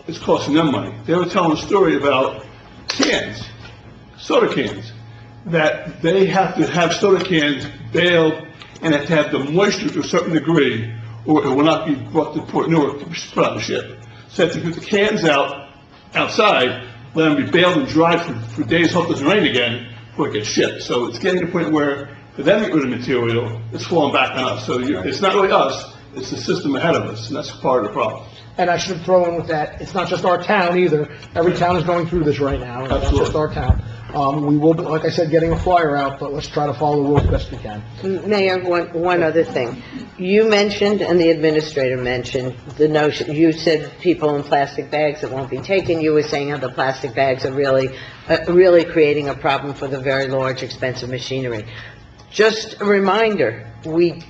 it's costing them money. They were telling a story about cans, soda cans, that they have to have soda cans baled and have to have the moisture to a certain degree, or it will not be brought to Port Newark to be put on the ship. So they have to put the cans outside, let them be baled and dried for days, hope it doesn't rain again, before it gets shipped. So it's getting to the point where, for them to get rid of the material, it's falling back on us. So it's not really us, it's the system ahead of us, and that's part of the problem.
And I should throw in with that, it's not just our town either. Every town is going through this right now, and it's not just our town. We will be, like I said, getting a flyer out, but let's try to follow the rules best we can.
Mayor, one other thing. You mentioned, and the administrator mentioned, the notion, you said people in plastic bags that won't be taken. You were saying how the plastic bags are really creating a problem for the very large, expensive machinery. Just a reminder, we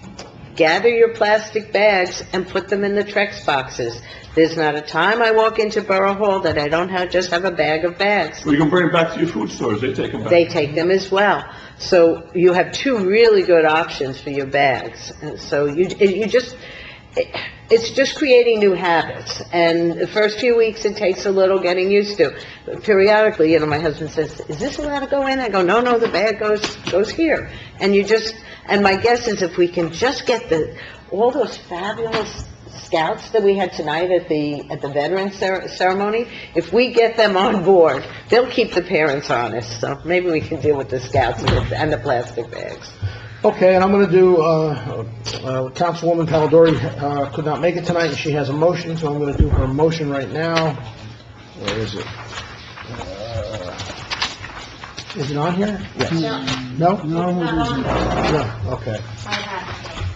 gather your plastic bags and put them in the Trex boxes. There's not a time I walk into Borough Hall that I don't just have a bag of bags.
Well, you can bring them back to your food stores, they take them back.
They take them as well. So you have 2 really good options for your bags. And so it's just creating new habits. And the first few weeks, it takes a little getting used to. But periodically, my husband says, "Is this allowed to go in?" I go, "No, the bag goes here." And and my guess is if we can just get all those fabulous scouts that we had tonight at the Veterans Ceremony, if we get them on board, they'll keep the parents honest. So maybe we can deal with the scouts and the plastic bags.
Okay, and I'm going to do, Councilwoman Palladori could not make it tonight, and she has a motion, so I'm going to do her motion right now. Where is it? Is it on here? Yes. No? No? No, okay.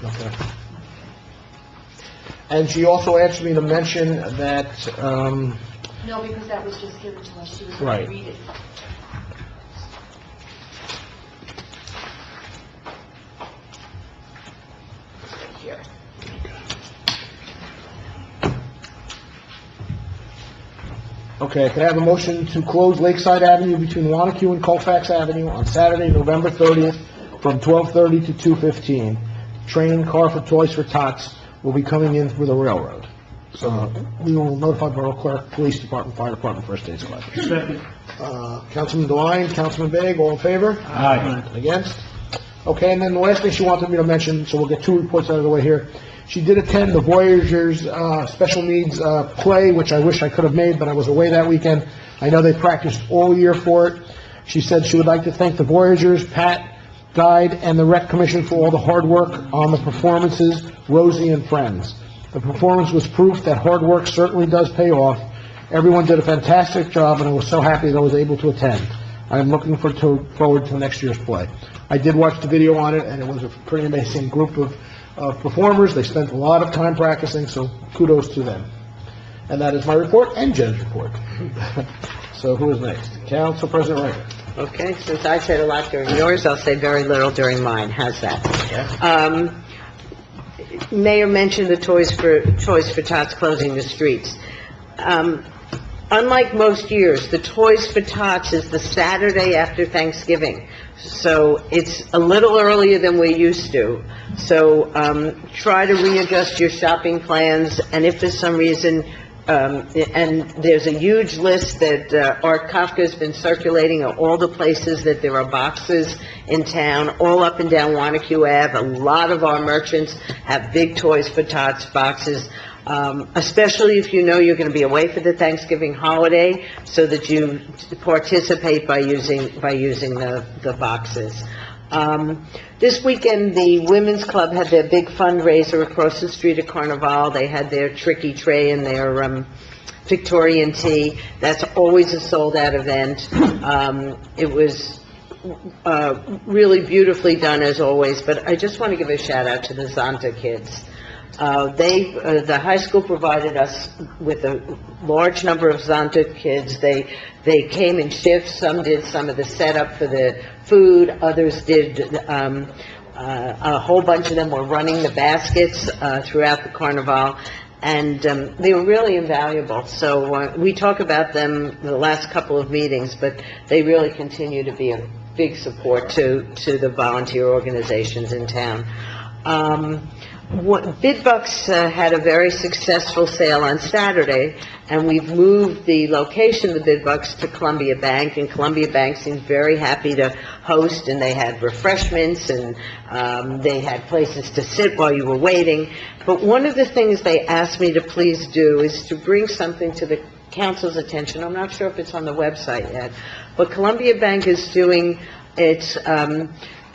Okay. And she also asked me to mention that,
No, because that was just given to us. She was
Right.
going to read it. Here.
okay, can I have a motion to close Lakeside Avenue between Wanacue and Colfax Avenue on Saturday, November 30th, from 12:30 to 2:15, train car for Toys for Tots will be coming in through the railroad. So we will notify Borough Clerk, Police Department, Fire Department, First Aid Squad.
Second.
Councilman Devine, Councilman Big, all in favor?
Aye.
Against? Okay, and then the last thing she wanted me to mention, so we'll get 2 reports out of the way here. She did attend the Voyagers Special Needs play, which I wish I could have made, but I was away that weekend. I know they practiced all year for it. She said she would like to thank the Voyagers, Pat, Guide, and the Rec Commission for all the hard work on the performances, Rosie and friends. The performance was proof that hard work certainly does pay off. Everyone did a fantastic job, and I was so happy that I was able to attend. I am looking forward to next year's play. I did watch the video on it, and it was a pretty amazing group of performers. They spent a lot of time practicing, so kudos to them. And that is my report and Jen's report. So who is next? Council President Reagan.
Okay, since I said a lot during yours, I'll say very little during mine. How's that? Mayor mentioned the Toys for Tots closing the streets. Unlike most years, the Toys for Tots is the Saturday after Thanksgiving, so it's a little earlier than we're used to. So try to readjust your shopping plans, and if for some reason, and there's a huge list that Art Kafka's been circulating of all the places that there are boxes in town, all up and down Wanacue Ave. A lot of our merchants have big Toys for Tots boxes. Especially if you know you're going to be away for the Thanksgiving holiday, so that you participate by using the boxes. This weekend, the Women's Club had their big fundraiser across the street at Carnival. They had their tricky tray and their Victorian tea. That's always a sold-out event. It was really beautifully done, as always, but I just want to give a shout-out to the Zonta kids. The high school provided us with a large number of Zonta kids. They came in shifts. Some did some of the setup for the food. Others did, a whole bunch of them were running the baskets throughout the Carnival. And they were really invaluable. So we talk about them the last couple of meetings, but they really continue to be a big support to the volunteer organizations in town. Bidbucks had a very successful sale on Saturday, and we've moved the location of the Bidbucks to Columbia Bank, and Columbia Bank seems very happy to host, and they had refreshments, and they had places to sit while you were waiting. But one of the things they asked me to please do is to bring something to the council's attention. I'm not sure if it's on the website yet, but Columbia Bank is doing its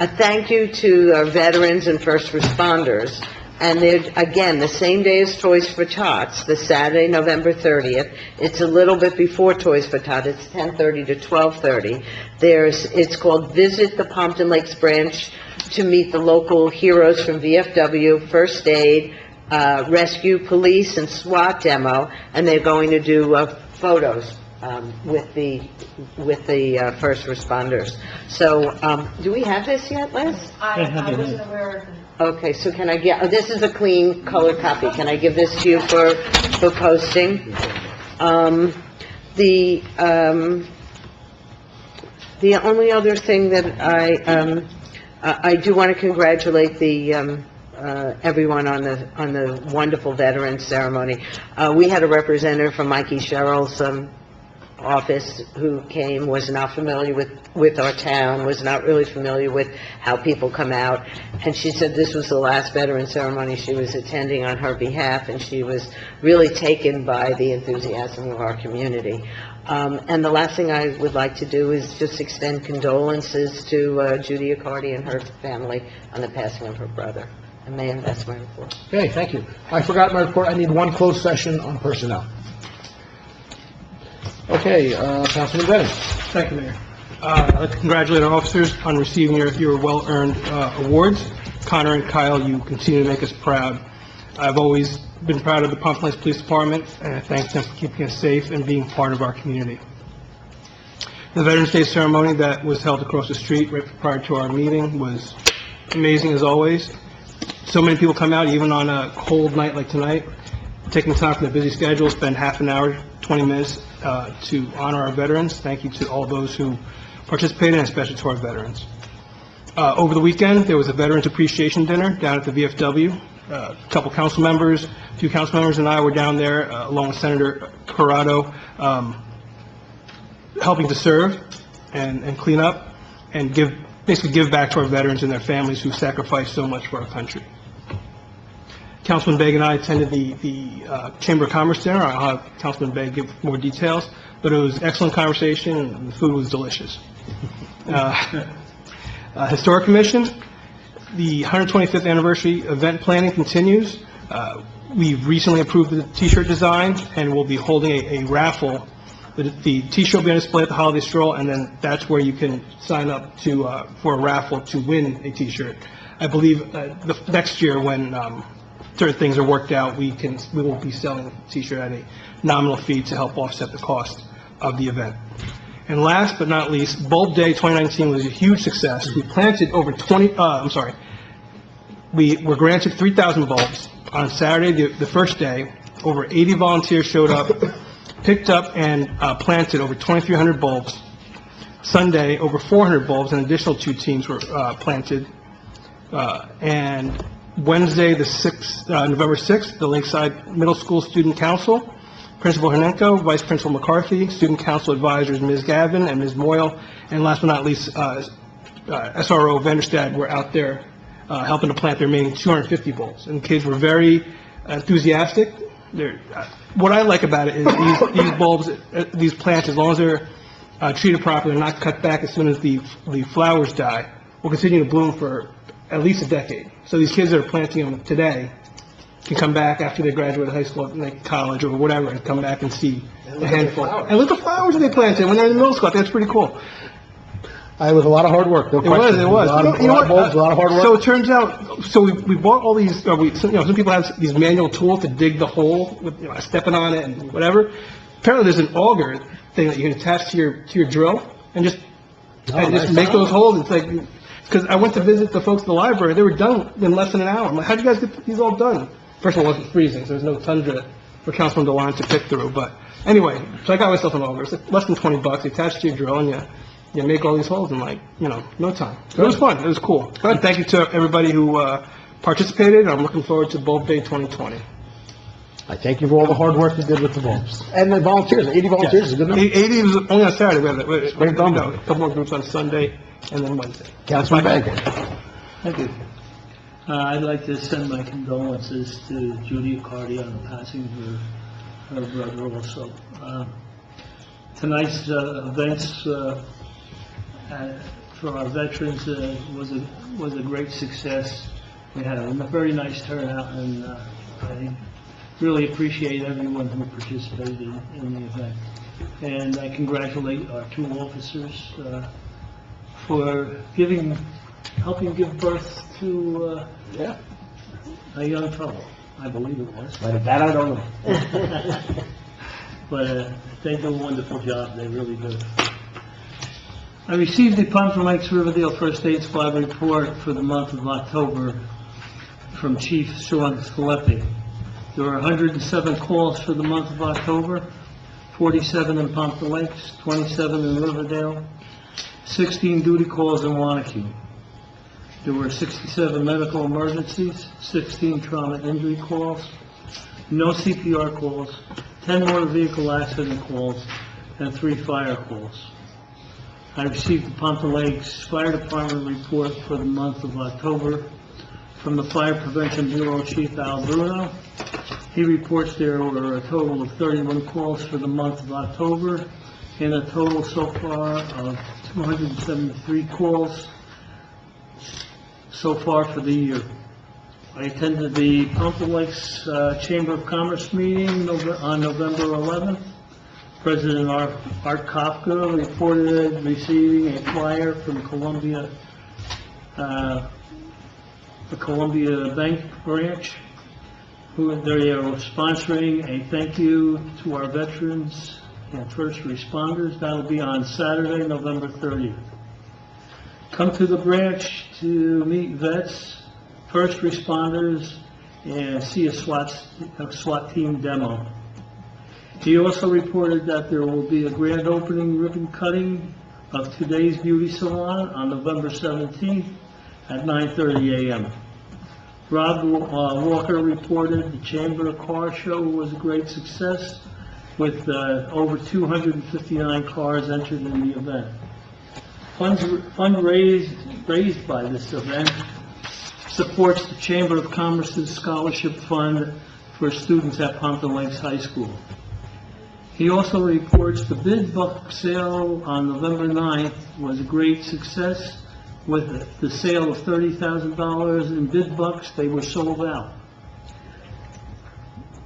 a thank you to our veterans and first responders. And they're, again, the same day as Toys for Tots, the Saturday, November 30th. It's a little bit before Toys for Tots. It's 10:30 to 12:30. It's called Visit the Pompton Lakes Branch to meet the local heroes from VFW, First Aid, Rescue, Police, and SWAT demo. And they're going to do photos with the first responders. So, do we have this yet, Liz?
I wasn't aware of the...
Okay, so can I get, this is a clean color copy. Can I give this to you for posting? The only other thing that I do want to congratulate everyone on the wonderful Veterans Ceremony. We had a representative from Mikey Sherrill's office who came, was not familiar with our town, was not really familiar with how people come out, and she said this was the last veteran ceremony she was attending on her behalf, and she was really taken by the enthusiasm of our community. And the last thing I would like to do is just extend condolences to Judy Accardi and her family on the passing of her brother. And Mayor, that's my report.
Okay, thank you. I forgot my report. I need one closed session on personnel. Okay, Councilman Bennett.
Thank you, Mayor. I'd like to congratulate our officers on receiving your well-earned awards. Connor and Kyle, you continue to make us proud. I've always been proud of the Pompton Lakes Police Department, and I thank them for keeping us safe and being part of our community. The Veterans Day ceremony that was held across the street right prior to our meeting was amazing as always. So many people come out, even on a cold night like tonight, taking time from their busy schedule, spend half an hour, 20 minutes to honor our veterans. Thank you to all those who participated, and especially to our veterans. Over the weekend, there was a Veterans Appreciation Dinner down at the VFW. A couple council members, a few council members and I were down there, along with Senator Corrado, helping to serve and clean up and basically give back to our veterans and their families who sacrificed so much for our country. Councilman Begg and I attended the Chamber of Commerce dinner. I'll have Councilman Begg give more details, but it was excellent conversation and the food was delicious. Historic Commission, the 125th anniversary event planning continues. We've recently approved the T-shirt design, and we'll be holding a raffle. The T-shirt will be on display at the Holiday Stroll, and then that's where you can sign up for a raffle to win a T-shirt. I believe the next year, when certain things are worked out, we will be selling a T-shirt at a nominal fee to help offset the cost of the event. And last but not least, Bulb Day 2019 was a huge success. We planted over we were granted 3,000 bulbs. On Saturday, the first day, over 80 volunteers showed up, picked up and planted over 2,300 bulbs. Sunday, over 400 bulbs, and additional 2 teams were planted. And Wednesday, November 6th, the Lakeside Middle School Student Council, Principal Hernenko, Vice Principal McCarthy, Student Council Advisors Ms. Gavin and Ms. Moyle, and last but not least, SRO Vanderstad were out there helping to plant the remaining 250 bulbs. And the kids were very enthusiastic. What I like about it is these bulbs, these plants, as long as they're treated properly and not cut back as soon as the flowers die, will continue to bloom for at least a decade. So these kids that are planting them today can come back after they graduate high school, like college or whatever, and come back and see a handful. And look at the flowers that they planted when they're in the middle school. I think that's pretty cool.
It was a lot of hard work, no question.
It was.
A lot of bulbs, a lot of hard work.
So it turns out, we bought all these, some people have these manual tools to dig the hole with, stepping on it and whatever. Apparently there's an auger thing that you can attach to your drill and just make those holes. It's like, because I went to visit the folks at the library, they were done in less than an hour. I'm like, how'd you guys get these all done? First of all, it wasn't freezing, so there's no tundra for Councilman DeLine to pick through. But anyway, so I got myself an auger. It's like less than $20. You attach to your drill and you make all these holes in no time. So it was fun. It was cool. And thank you to everybody who participated. I'm looking forward to Bulb Day 2020.
I thank you for all the hard work you did with the bulbs. And the volunteers, 80 volunteers is a good number.
80 was only on Saturday. We had a couple more groups on Sunday and then Wednesday.
Councilman Begg.
Thank you. I'd like to send my condolences to Judy Accardi on the passing of her brother also. Tonight's events for our veterans was a great success. We had a very nice turnout, and I really appreciate everyone who participated in the event. And I congratulate our 2 officers for helping give birth to a young fellow, I believe it was.
But that I don't know.
But they do a wonderful job, they really do. I received the Pompton Lakes Riverdale First Aid Squad report for the month of October from Chief Sean Scalepi. There were 107 calls for the month of October, 47 in Pompton Lakes, 27 in Riverdale, 16 duty calls in Wanacue. There were 67 medical emergencies, 16 trauma injury calls, no CPR calls, 10 motor vehicle accident calls, and 3 fire calls. I received the Pompton Lakes Fire Department report for the month of October from the Fire Prevention Bureau Chief Al Bruno. He reports there were a total of 31 calls for the month of October, and a total so far of 273 calls so far for the year. I attended the Pompton Lakes Chamber of Commerce meeting on November 11th. President Art Kafka reported receiving a flyer from the Columbia Bank branch, who they are sponsoring a thank you to our veterans and first responders. That'll be on Saturday, November 30th. Come to the branch to meet vets, first responders, and see a SWAT team demo. He also reported that there will be a grand opening ribbon cutting of Today's Beauty Salon on November 17th at 9:30 a.m. Rob Walker reported the Chamber Car Show was a great success with over 259 cars entered in the event. Funds raised by this event supports the Chamber of Commerce's scholarship fund for students at Pompton Lakes High School. He also reports the bid book sale on November 9th was a great success. With the sale of $30,000 in bid bucks, they were sold out.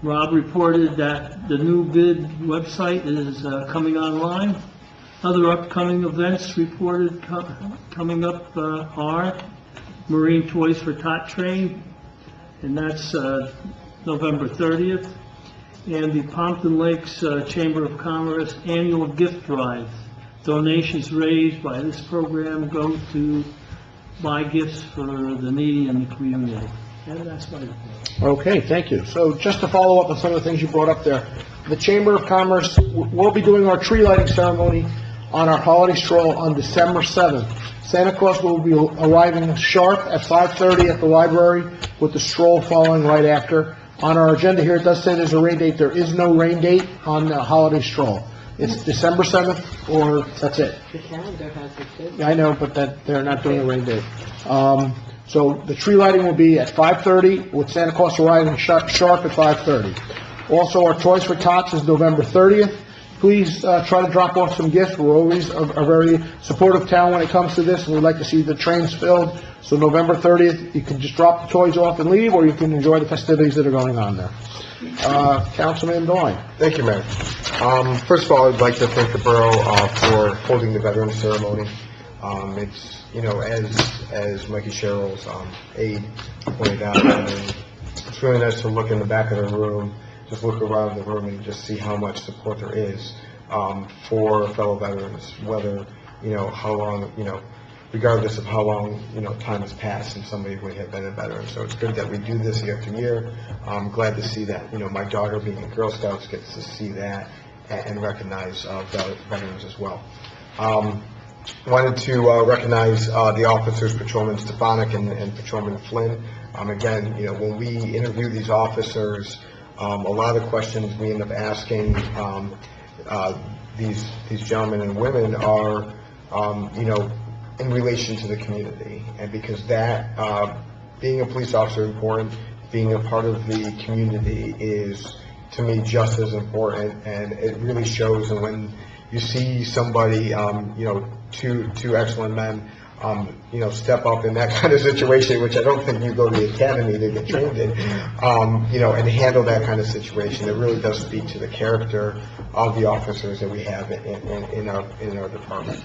Rob reported that the new bid website is coming online. Other upcoming events reported coming up are Marine Toys for Tot Train, and that's November 30th, and the Pompton Lakes Chamber of Commerce annual gift drive. Donations raised by this program go to buy gifts for the needy in the community. And that's my report.
Okay, thank you. So just to follow up on some of the things you brought up there, the Chamber of Commerce, we'll be doing our tree lighting ceremony on our holiday stroll on December 7th. Santa Claus will be arriving sharp at 5:30 at the library, with the stroll following right after. On our agenda here, it does say there's a rain date. There is no rain date on the holiday stroll. It's December 7th, or that's it.
The calendar has it too.
Yeah, I know, but that, they're not doing a rain date. So the tree lighting will be at 5:30, with Santa Claus arriving sharp at 5:30. Also, our Toys for Tots is November 30th. Please try to drop off some gifts. We're always a very supportive town when it comes to this, and we'd like to see the trains filled. So November 30th, you can just drop the toys off and leave, or you can enjoy the festivities that are going on there. Councilman Devine.
Thank you, Mayor. First of all, I'd like to thank the borough for holding the Veterans Ceremony. It's, you know, as Mikey Sherrill's aide pointed out, I mean, it's really nice to look in the back of the room, just look around the room and just see how much support there is for fellow veterans, whether, you know, how long, you know, regardless of how long, you know, time has passed since somebody would have been a veteran. So it's good that we do this year after year. I'm glad to see that, you know, my daughter being in Girl Scouts gets to see that and recognize veterans as well. Wanted to recognize the officers, Patrolman Stefanik and Patrolman Flynn. Again, you know, when we interview these officers, a lot of the questions we end up asking these gentlemen and women are, you know, in relation to the community, and because that being a police officer is important, being a part of the community is, to me, just as important, and it really shows. And when you see somebody, you know, two excellent men, you know, step up in that kind of situation, which I don't think you go to the academy to get trained in, you know, and handle that kind of situation, it really does speak to the character of the officers that we have in our department.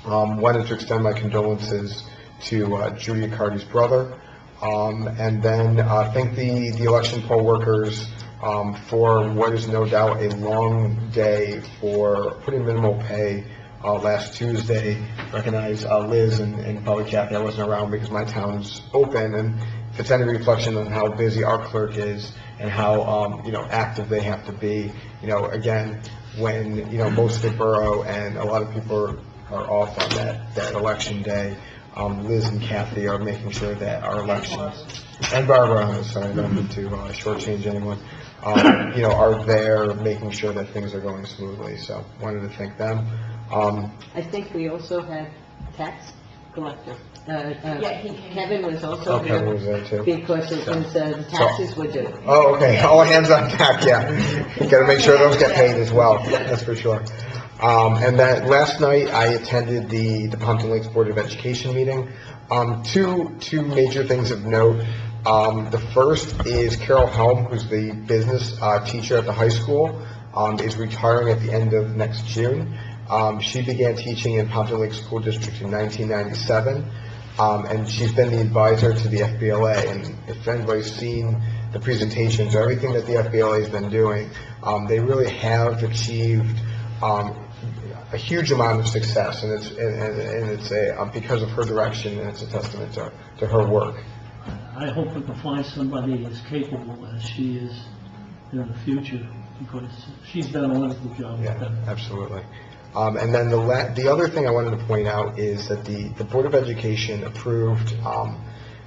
Wanted to extend my condolences to Julia Cardi's brother, and then thank the election poll workers for what is no doubt a long day for putting minimal pay last Tuesday. Recognize Liz and probably Kathy, I wasn't around because my town's open, and if it's any reflection on how busy our clerk is and how you know, active they have to be, you know, again, when, you know, most of the borough and a lot of people are off on that election day, Liz and Kathy are making sure that our elections, and Barbara, I'm sorry, I don't mean to shortchange anyone, you know, are there making sure that things are going smoothly. So wanted to thank them.
I think we also had tax collector. Kevin was also here.
Kevin was there too.
Because it was, the taxes were due.
Oh, okay, all hands on deck, yeah. Gotta make sure those get paid as well, that's for sure. And that last night I attended the Pompton Lakes Board of Education meeting. Two major things of note. The first is Carol Helm, who's the business teacher at the high school, is retiring at the end of next June. She began teaching in Pompton Lakes School District in 1997, and she's been the advisor to the FBLA. And if anybody's seen the presentations or everything that the FBLA has been doing, they really have achieved a huge amount of success, and it's because of her direction, and it's a testament to her work.
I hope we can find somebody as capable as she is in the future, because she's done a wonderful job with
Yeah,
them.
absolutely. And then the other thing I wanted to point out is that the Board of Education approved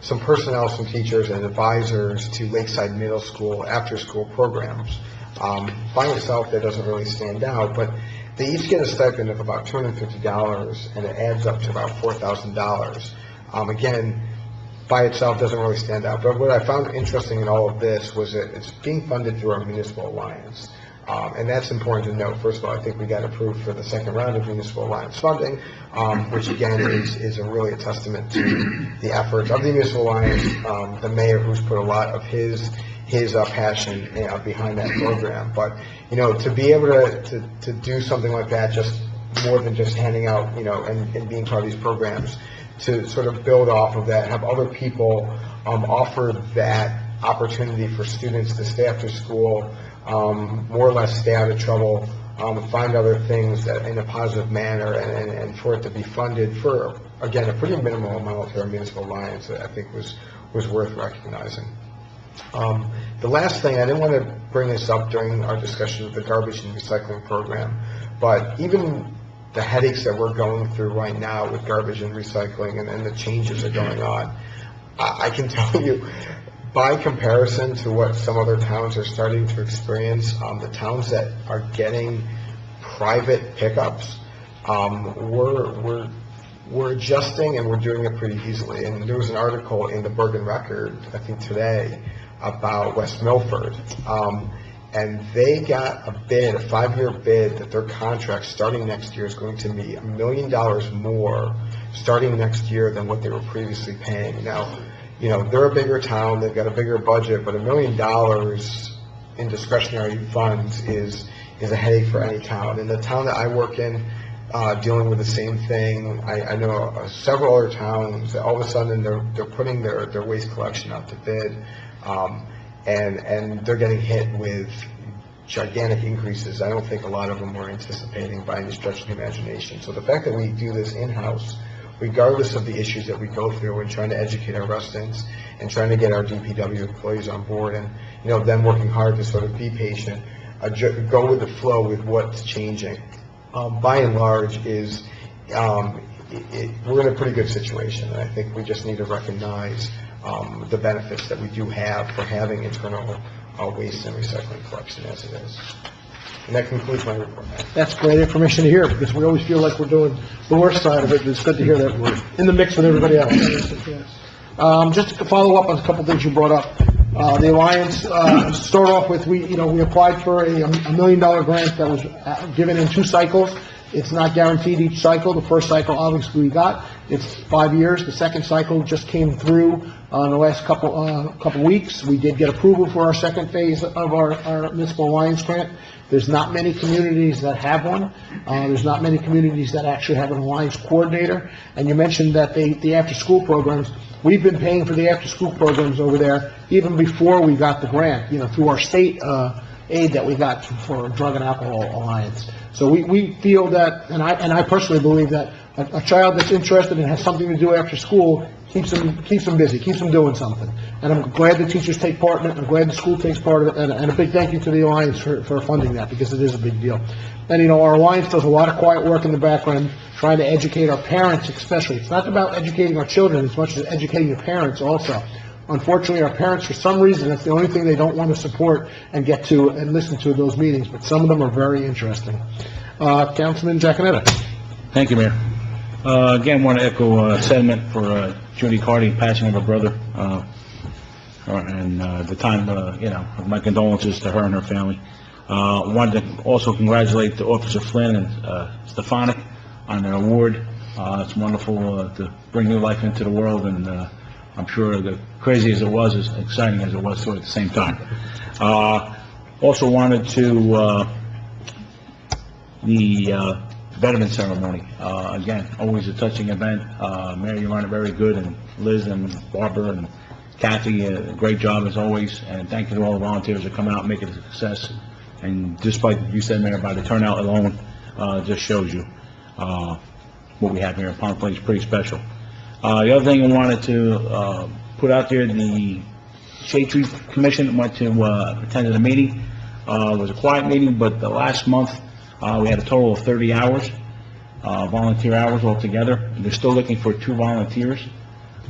some personnel, some teachers and advisors to Lakeside Middle School after-school programs. By itself, that doesn't really stand out, but they each get a stipend of about $250, and it adds up to about $4,000. Again, by itself doesn't really stand out, but what I found interesting in all of this was that it's being funded through our municipal alliance. And that's important to note. First of all, I think we got approved for the second round of municipal alliance funding, which again is really a testament to the efforts of the municipal alliance, the mayor who's put a lot of his passion behind that program. But, to be able to do something like that, just more than just handing out, and being part of these programs, to sort of build off of that, have other people offer that opportunity for students to stay after school, more or less stay out of trouble, find other things that in a positive manner, and for it to be funded for, again, a pretty minimal amount to our municipal alliance, I think was worth recognizing. The last thing, I didn't want to bring this up during our discussion of the garbage and recycling program, but even the headaches that we're going through right now with garbage and recycling and the changes that are going on, I can tell you, by comparison to what some other towns are starting to experience, the towns that are getting private pickups, we're adjusting and we're doing it pretty easily. And there was an article in the Bergen Record, I think today, about West Milford, and they got a bid, a 5-year bid, that their contract starting next year is going to be $1 million more starting next year than what they were previously paying. Now, they're a bigger town, they've got a bigger budget, but $1 million in discretionary funds is a headache for any town. And the town that I work in, dealing with the same thing, I know several other towns that all of a sudden they're putting their waste collection out to bid, and they're getting hit with gigantic increases. I don't think a lot of them were anticipating by any stretch of the imagination. So the fact that we do this in-house, regardless of the issues that we go through, and trying to educate our residents and trying to get our DPW employees on board, and them working hard to sort of be patient, go with the flow with what's changing, by and large we're in a pretty good situation, and I think we just need to recognize the benefits that we do have for having internal waste and recycling collection as it is. And that concludes my report.
That's great information to hear, because we always feel like we're doing the worst side of it, but it's good to hear that we're in the mix with everybody else. Just to follow up on a couple things you brought up. The Alliance, start off with, we applied for a $1 million grant that was given in 2 cycles. It's not guaranteed each cycle. The first cycle, obviously, we got. It's 5 years. The second cycle just came through in the last couple weeks. We did get approval for our second phase of our Municipal Alliance grant. There's not many communities that have one. There's not many communities that actually have an Alliance coordinator. And you mentioned that the after-school programs, we've been paying for the after-school programs over there even before we got the grant, through our state aid that we got for Drug and Alcohol Alliance. So we feel that, and I personally believe that a child that's interested and has something to do after school keeps them busy, keeps them doing something. And I'm glad the teachers take part in it. I'm glad the school takes part of it. And a big thank you to the Alliance for funding that, because it is a big deal. And, our Alliance does a lot of quiet work in the background, trying to educate our parents especially. It's not about educating our children as much as educating the parents also. Unfortunately, our parents, for some reason, that's the only thing they don't want to support and get to and listen to those meetings. But some of them are very interesting. Councilman Giaconetti.
Thank you, Mayor. Again, want to echo sentiment for Judy Carty passing of her brother, and the time, my condolences to her and her family. Wanted to also congratulate Officer Flynn and Stefanik on their award. It's wonderful to bring new life into the world, and I'm sure that crazy as it was, as exciting as it was too at the same time. Also wanted to the Veteran Ceremony. Again, always a touching event. Mary, you run it very good, and Liz and Barbara and Kathy, great job as always, and thank you to all the volunteers that come out and make it a success. And just like you said, Mayor, by the turnout alone, just shows you what we have here in Pompton Lake is pretty special. The other thing I wanted to put out there, the Shade Tree Commission went to attend a meeting. It was a quiet meeting, but the last month We had a total of 30 hours, volunteer hours altogether. They're still looking for 2 volunteers.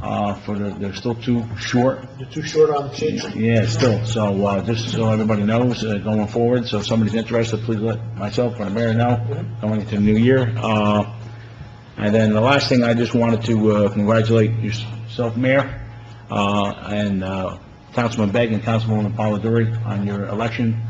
They're still too short.
You're too short on the shade tree.
Yeah, still. So, just so everybody knows, going forward, so if somebody's interested, please let myself or the mayor know going into the new year. And then the last thing, I just wanted to congratulate yourself, Mayor, and Councilman Begg and Councilwoman Polidori on your election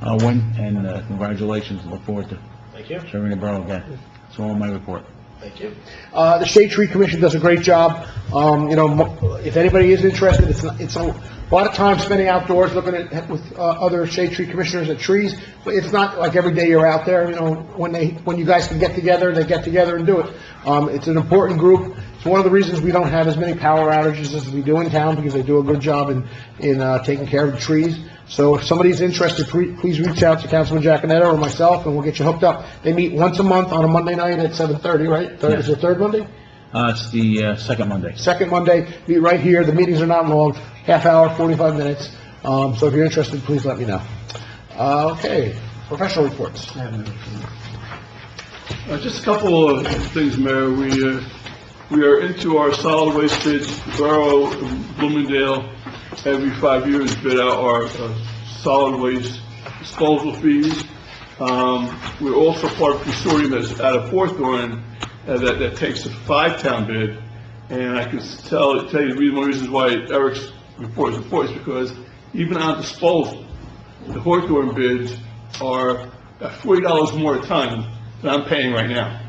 win, and congratulations. Look forward to
Thank you.
serving the borough again. That's all my report.
Thank you. The Shade Tree Commission does a great job. If anybody is interested, it's a lot of time spending outdoors looking at with other shade tree commissioners at trees. But it's not like every day you're out there. When you guys can get together, they get together and do it. It's an important group. It's one of the reasons we don't have as many power outages as we do in town, because they do a good job in taking care of the trees. So if somebody's interested, please reach out to Councilman Giaconetti or myself, and we'll get you hooked up. They meet once a month on a Monday night at 7:30, right? Is it third Monday?
It's the second Monday.
Second Monday, meet right here. The meetings are not long, half hour, 45 minutes. So if you're interested, please let me know. Okay, professional reports.
Just a couple of things, Mayor. We are into our solid waste bids. The borough of Bloomingdale every 5 years bid out our solid waste disposal fees. We're also part of a consortium that's out of Hawthorne that takes a 5-town bid, and I can tell you one of the reasons why Eric's report is important is because even on disposal, the Hawthorne bids are at $40 more a ton than I'm paying right now.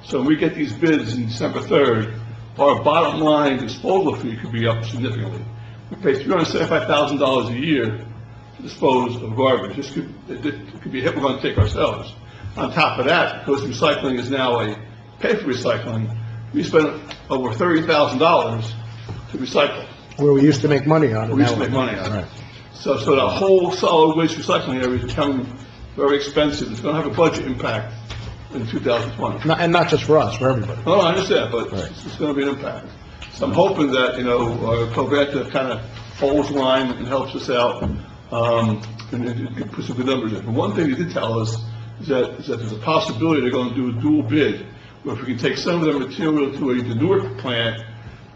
So when we get these bids in December 3rd, our bottom line disposal fee could be up significantly. We pay $375,000 a year to dispose of garbage. It could be a hit we're going to take ourselves. On top of that, because recycling is now a pay for recycling, we spend over $30,000 to recycle.
Where we used to make money on it.
We used to make money on it. So the whole solid waste recycling area is becoming very expensive. It's going to have a budget impact in 2020.
And not just for us, for everybody.
Oh, I understand, but it's going to be an impact. So I'm hoping that, Covanta kind of holds line and helps us out, and put some good numbers in. But one thing he did tell us is that there's a possibility they're going to do a dual bid, where if we can take some of their material to the Newark plant,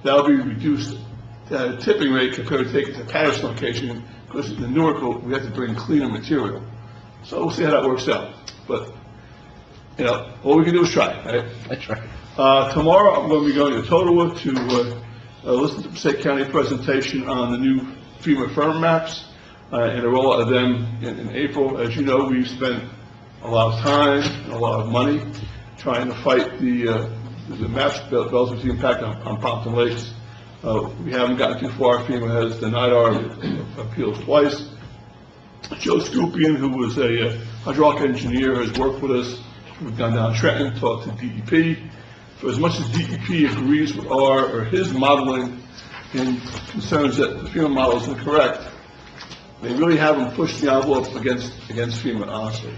that'll be reduced tipping rate compared to taking it to Patterson location, because in Newark we have to bring cleaner material. So we'll see how that works out. But, all we can do is try, right?
That's right.
Tomorrow, I'm going to be going to Totowa to listen to the Passaic County presentation on the new FEMA firm maps and a rollout of them in April. As you know, we've spent a lot of time and a lot of money trying to fight the maps relative to the impact on Pompton Lakes. We haven't gotten too far. FEMA has denied our appeals twice. Joe Scupian, who was a hydraulic engineer, has worked with us. We've gone down Trenton, talked to DEP. For as much as DEP agrees with our or his modeling and concerns that the FEMA model is incorrect, they really haven't pushed the envelope against FEMA, honestly.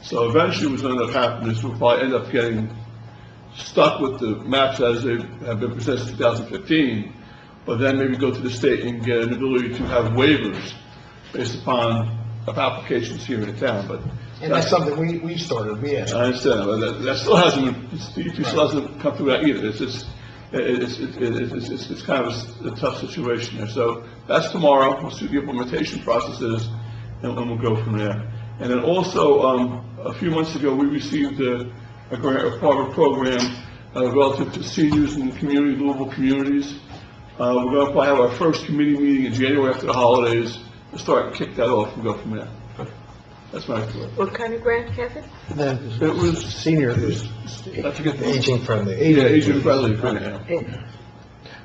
So eventually what's going to end up happening is we'll probably end up getting stuck with the maps as they have been presented in 2015, but then maybe go to the state and get an ability to have waivers based upon applications here in the town. But
And that's something we started, I
understand, but that still hasn't, DEP still hasn't come through that either. It's kind of a tough situation there. So that's tomorrow. We'll see what the implementation process is, and we'll go from there. And then also, a few months ago, we received a grant, a part of a program relative to seniors in the community, Louisville communities. We're going to probably have our first committee meeting in January after the holidays to start and kick that off and go from there. That's my report.
What kind of grant, Kevin?
It was
Senior.
I forget the
Aging friendly.
Asian friendly grant.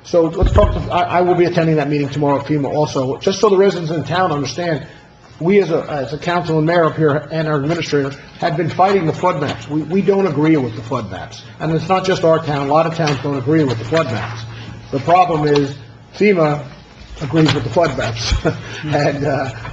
So let's talk, I will be attending that meeting tomorrow at FEMA also, just so the residents in town understand, we as a council and mayor up here and our administrator have been fighting the flood maps. We don't agree with the flood maps. And it's not just our town, a lot of towns don't agree with the flood maps. The problem is FEMA agrees with the flood maps. And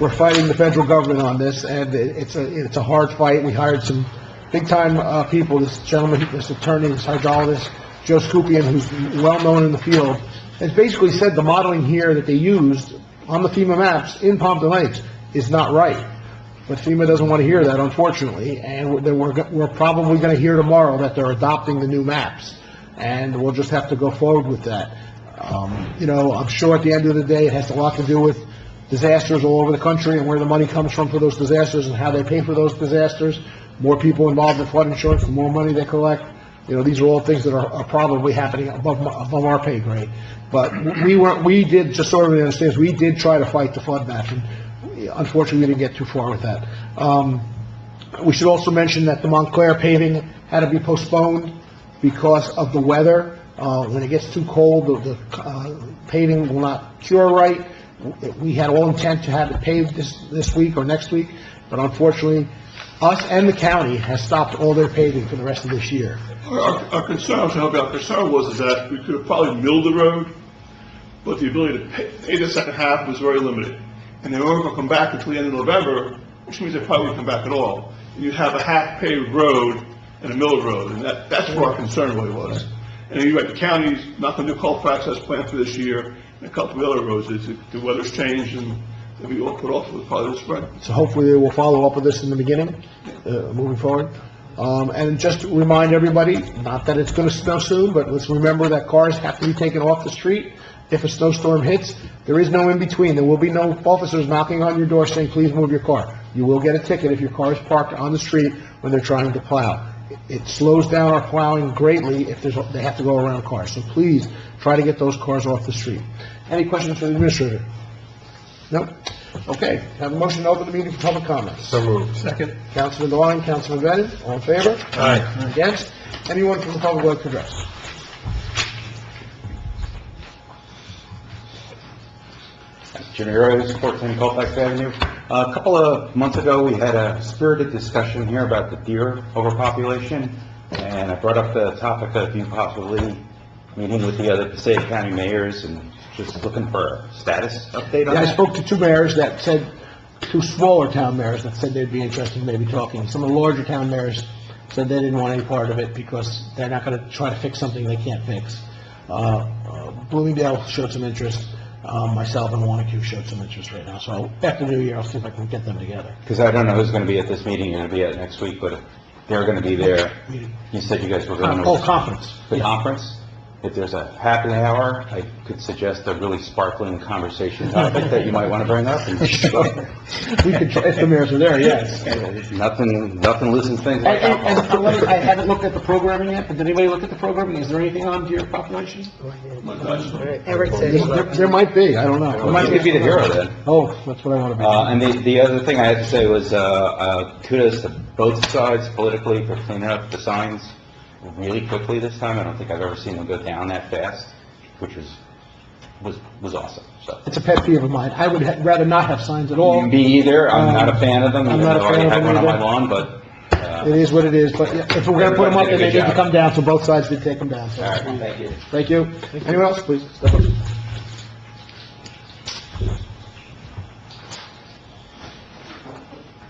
we're fighting the federal government on this, and it's a hard fight. We hired some big-time people, this gentleman, this attorney, this hydrologist, Joe Scupian, who's well-known in the field, has basically said the modeling here that they used on the FEMA maps in Pompton Lakes is not right. But FEMA doesn't want to hear that, unfortunately, and we're probably going to hear tomorrow that they're adopting the new maps, and we'll just have to go forward with that. I'm sure at the end of the day, it has a lot to do with disasters all over the country and where the money comes from for those disasters and how they pay for those disasters. More people involved in flood insurance, the more money they collect. These are all things that are probably happening above our pay grade. But we did, just so everybody understands, we did try to fight the flood map, and unfortunately, we didn't get too far with that. We should also mention that the Montclair paving had to be postponed because of the weather. When it gets too cold, the paving will not cure right. We had all intent to have it paved this week or next week, but unfortunately, us and the county has stopped all their paving for the rest of this year.
Our concern, our concern was that we could have probably milled the road, but the ability to pay the second half was very limited. And they weren't going to come back until the end of November, which means they probably wouldn't come back at all. And you'd have a half-paved road and a milled road, and that's what our concern really was. And you're right, the county's not going to do culvert access plan for this year, and a couple of other roads. The weather's changed, and they'll be all put off for probably this spring.
So hopefully they will follow up with this in the beginning, moving forward. And just to remind everybody, not that it's going to snow soon, but let's remember that cars have to be taken off the street if a snowstorm hits. There is no in-between. There will be no officers knocking on your door saying, please move your car. You will get a ticket if your car is parked on the street when they're trying to plow. It slows down our plowing greatly if they have to go around cars. So please try to get those cars off the street. Any questions for the administrator? No? Okay. Have a motion to open the meeting for public comments.
So moved.
Second.
Councilman DeWine, Councilman Bennett, all in favor?
Aye.
Against? Anyone from the public like to address?
Jimmy Rose, 14 Colfax Avenue. A couple of months ago, we had a spirited discussion here about the deer overpopulation, and I brought up the topic of you possibly meeting with the other Passaic County mayors and just looking for a status update on
Yeah, I
that.
spoke to two mayors that said, two smaller town mayors that said they'd be interested in maybe talking. Some of the larger town mayors said they didn't want any part of it because they're not going to try to fix something they can't fix. Bloomingdale showed some interest. Myself and Wanacue showed some interest right now. So after New Year, I'll see if I can get them together.
Because I don't know who's going to be at this meeting, you're going to be at next week, but if they're going to be there, you said you guys were going to...
Oh, conference.
The conference? If there's a happy hour, I could suggest a really sparkling conversation topic that you might want to bring up. And
We could try, if the mayors are there, yes.
Nothing loosens things like
And
alcohol.
I haven't looked at the programming yet, but did anybody look at the programming? Is there anything on deer population?
Eric said,
There might be, I don't know.
Well, you could be the hero then.
Oh, that's what I want to be.
And the other thing I had to say was, kudos to both sides politically for cleaning up the signs really quickly this time. I don't think I've ever seen them go down that fast, which was awesome, so.
It's a pet peeve of mine. I would rather not have signs at all.
Me either, I'm not a fan of them,
I'm
even
not a
though I
fan of
had
them
one on my
either.
lawn, but,
It is what it is, but yeah, if we're gonna put them up, then they need to come down, so both sides did take them down. So.
all right, thank you.
Thank you. Anyone else, please? Step up.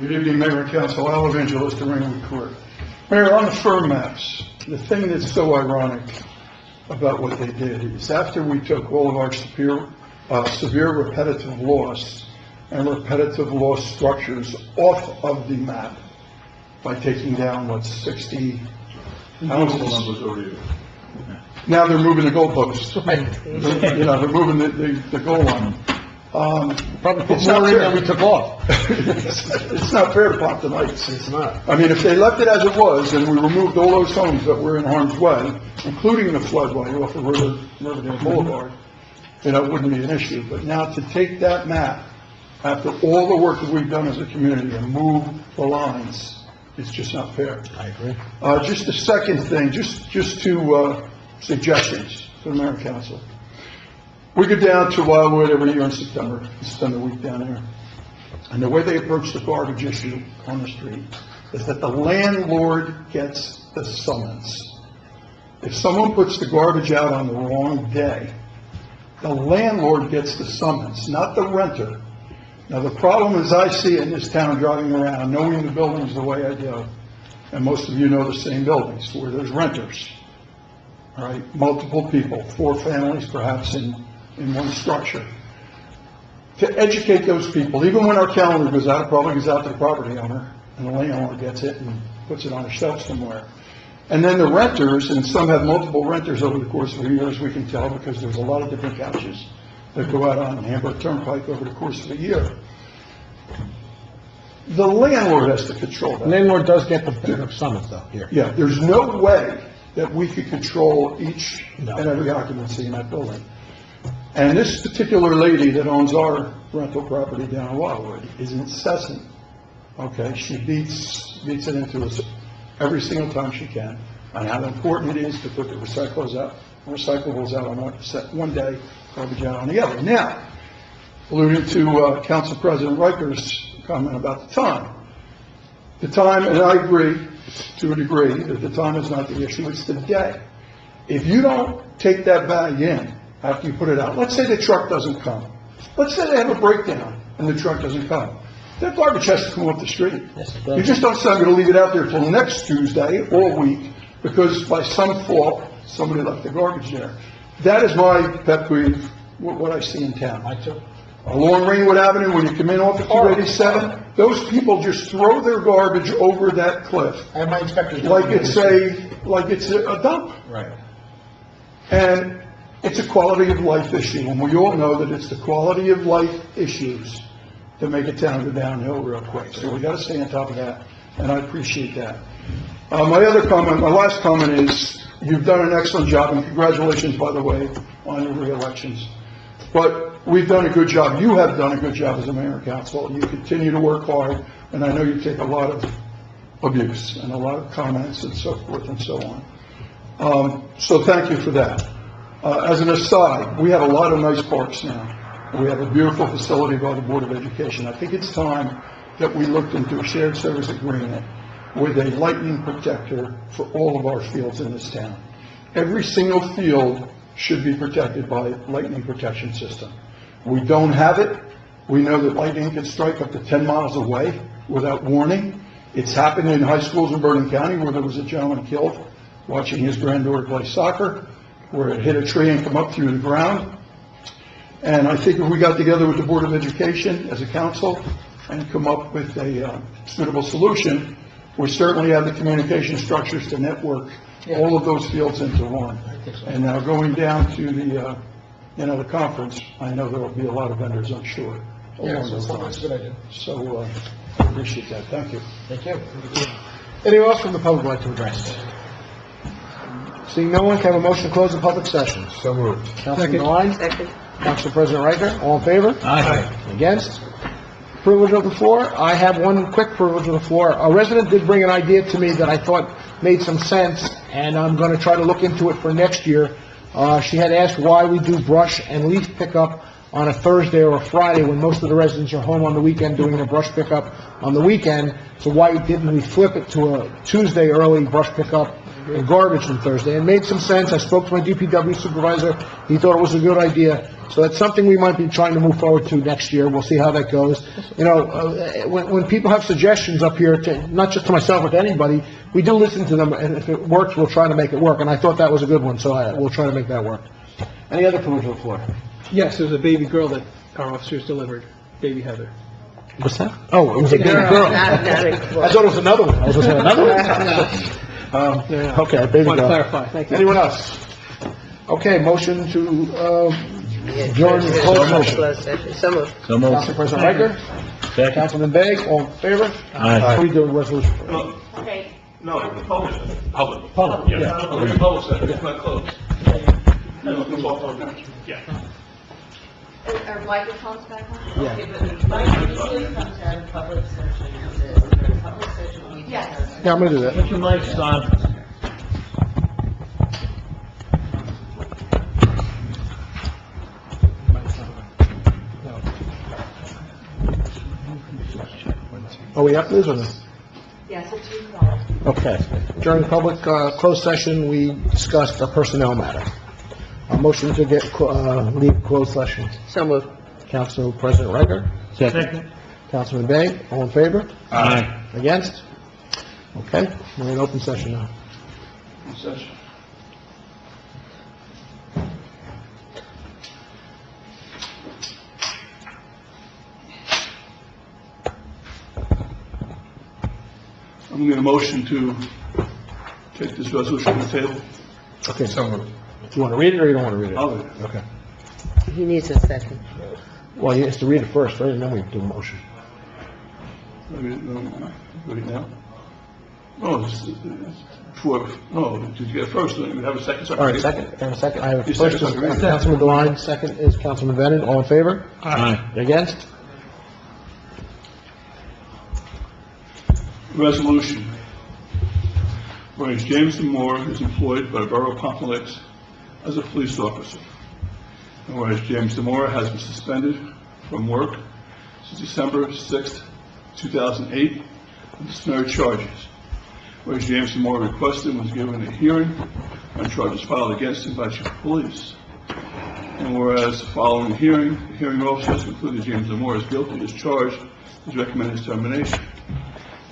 Good evening, Mayor and Council. Al Evangelist, Ringwood Court. Mayor, on the firm maps, the thing that's so ironic about what they did is after we took all of our severe repetitive loss and repetitive loss structures off of the map by taking down, 60 houses. Now they're moving the goalposts. They're moving the goal line.
Probably put more in than we took off.
It's not fair to Pomptonites.
It's not.
I mean, if they left it as it was and we removed all those homes that were in harm's way, including the floodway off of Riverdale Boulevard, it wouldn't be an issue. But now to take that map, after all the work that we've done as a community and move the lines, it's just not fair.
I agree.
Just a second thing, just two suggestions to the Mayor and Council. We go down to Wildwood every year in September, spend a week down there. And the way they approach the garbage issue on the street is that the landlord gets the summons. If someone puts the garbage out on the wrong day, the landlord gets the summons, not the renter. Now, the problem is I see it in this town driving around, knowing the buildings the way I do, and most of you know the same buildings, where there's renters, all right? Multiple people, 4 families perhaps in one structure. to educate those people. Even when our calendar goes out, it probably goes out to the property owner, and the landlord gets it and puts it on a shelf somewhere. And then the renters, and some have multiple renters over the course of a year, as we can tell, because there's a lot of different couches that go out on Hamburg Turnpike over the course of a year. The landlord has to control that.
Landlord does get the summons though, here.
Yeah, there's no way that we could control each and every occupancy in that building. And this particular lady that owns our rental property down in Wildwood is incessant. Okay, she beats it into us every single time she can on how important it is to put the recyclables out on one day, garbage out on the other. Now, alluding to Council President Riker's comment about the time. The time, and I agree to a degree, that the time is not the issue, it's the day. If you don't take that bag in after you put it out, let's say the truck doesn't come. Let's say they have a breakdown and the truck doesn't come. That garbage has to come off the street. You just don't say, I'm going to leave it out there till next Tuesday or week because by some fault, somebody left the garbage there. That is my pet peeve, what I see in town. Along Rainwood Avenue, when you come in off of 287, those people just throw their garbage over that cliff.
And my inspectors.
Like it's a dump.
Right.
And it's a quality of life issue, and we all know that it's the quality of life issues that make a town go downhill real quick. So we got to stay on top of that, and I appreciate that. My last comment is, you've done an excellent job, and congratulations, by the way, on your re-elections. But we've done a good job. You have done a good job as a mayor and council. You continue to work hard, and I know you take a lot of abuse and a lot of comments and so forth and so on. So thank you for that. As an aside, we have a lot of nice parks now. We have a beautiful facility by the Board of Education. I think it's time that we looked into a shared service agreement with a lightning protector for all of our fields in this town. Every single field should be protected by lightning protection system. We don't have it. We know that lightning can strike up to 10 miles away without warning. It's happened in high schools in Bergen County where there was a gentleman killed watching his granddaughter play soccer, where it hit a tree and come up through the ground. And I think if we got together with the Board of Education as a council and come up with a suitable solution, we certainly have the communication structures to network all of those fields into one. And now going down to the conference, I know there will be a lot of vendors, I'm sure.
Yeah, that's a good idea.
So I appreciate that. Thank you.
Thank you. Anyone else from the public like to address? Seeing no one, can I have a motion to close the public session?
So moved.
Councilman Devine?
Second.
Council President Riker, all in favor?
Aye.
Against? Privilege of the floor? I have one quick privilege of the floor. A resident did bring an idea to me that I thought made some sense, and I'm going to try to look into it for next year. She had asked why we do brush and leaf pickup on a Thursday or a Friday when most of the residents are home on the weekend doing their brush pickup on the weekend. So why didn't we flip it to a Tuesday early brush pickup and garbage on Thursday? It made some sense. I spoke to my DPW supervisor. He thought it was a good idea. So that's something we might be trying to move forward to next year. We'll see how that goes. You know, when people have suggestions up here, not just to myself, but to anybody, we do listen to them, and if it works, we'll try to make it work. And I thought that was a good one, so we'll try to make that work. Any other privilege of the floor?
Yes, there was a baby girl that our officers delivered, baby Heather.
What's that? Oh, it was a baby girl. I thought it was another one. I was going to say another one? Okay, baby girl.
Want to clarify, thank you.
Anyone else? Okay, motion to adjourn the closed session.
So moved.
So moved.
Council President Riker?
Second.
Councilman Begg, all in favor?
Aye.
We do a resolution.
Okay.
No, the public. Public.
Public,
Yeah.
yeah.
The public session, it's not closed. No, it's all public. Yeah.
Are microphones back on?
Yeah.
Okay, but my usually comes out of public session, and the public session. Yes.
Yeah, I'm going to do that.
Put your mics on.
Are we up this or no?
Yes, it's recorded.
Okay. During public closed session, we discussed a personnel matter. A motion to leave closed session.
So moved.
Council President Riker?
Second.
Councilman Begg, all in favor?
Aye.
Against? Okay, we're in open session now.
Session. I'm going to motion to take this resolution to the table.
Okay. So moved. Do you want to read it or you don't want to read it?
I'll read it.
Okay.
He needs a second.
Well, he has to read it first, right, and then we do a motion.
Read it now? No, before, no, did you get it first? You have a second?
All right, second, and a second. I have
Yes,
first is
second.
Councilman Devine, second is Councilman Bennett. All in favor?
Aye.
Against?
Resolution. Whereas James Moore is employed by the Borough of Pompton Lakes as a police officer. And whereas James Moore has been suspended from work since December 6, 2008, on disciplinary charges. Whereas James Moore requested and was given a hearing on charges filed against him by chief of police. And whereas following the hearing officer has concluded James Moore is guilty as charged, has recommended his termination.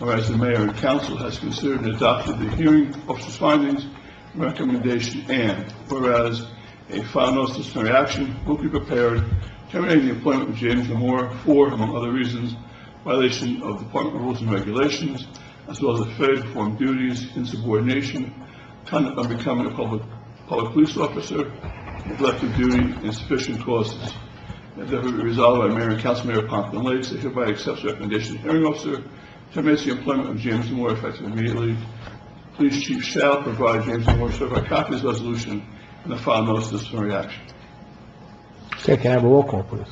Whereas the mayor and council has considered and adopted the hearing officer's findings and recommendation, and whereas a final notice of disciplinary action will be prepared terminating the employment of James Moore for, among other reasons, violation of department rules and regulations, as well as a failure to perform duties, insubordination, conduct unbecoming a public police officer, neglect of duty, insufficient causes. And therefore be resolved by Mayor and Council Mayor of Pompton Lakes that hereby accepts the recommendation of the hearing officer, terminates the employment of James Moore effective immediately. Police chief shall provide James Moore certified copy of this resolution and the final notice of disciplinary action.
Okay, can I have a roll call, please?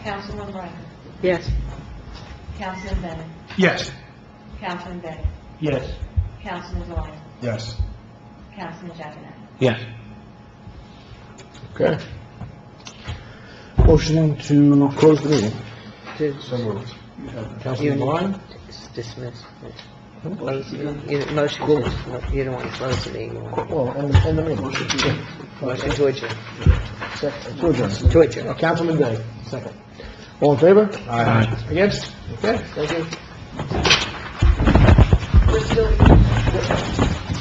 Councilman Brennan.
Yes.
Councilman Bennett.
Yes.
Councilman Bennett.
Yes.
Councilman Devine.
Yes.
Councilman Jacobowski.
Yes.
Okay. Motion to close the meeting.
So moved.
Councilman Devine?
Dismiss. Close the meeting. Motion to, you don't want to close the meeting. You want
Well, end the meeting.
motion to adjourn.
Second, to adjourn.
To adjourn.
Councilman Day, second. All in favor?
Aye.
Against? Okay, thank you.
We're still...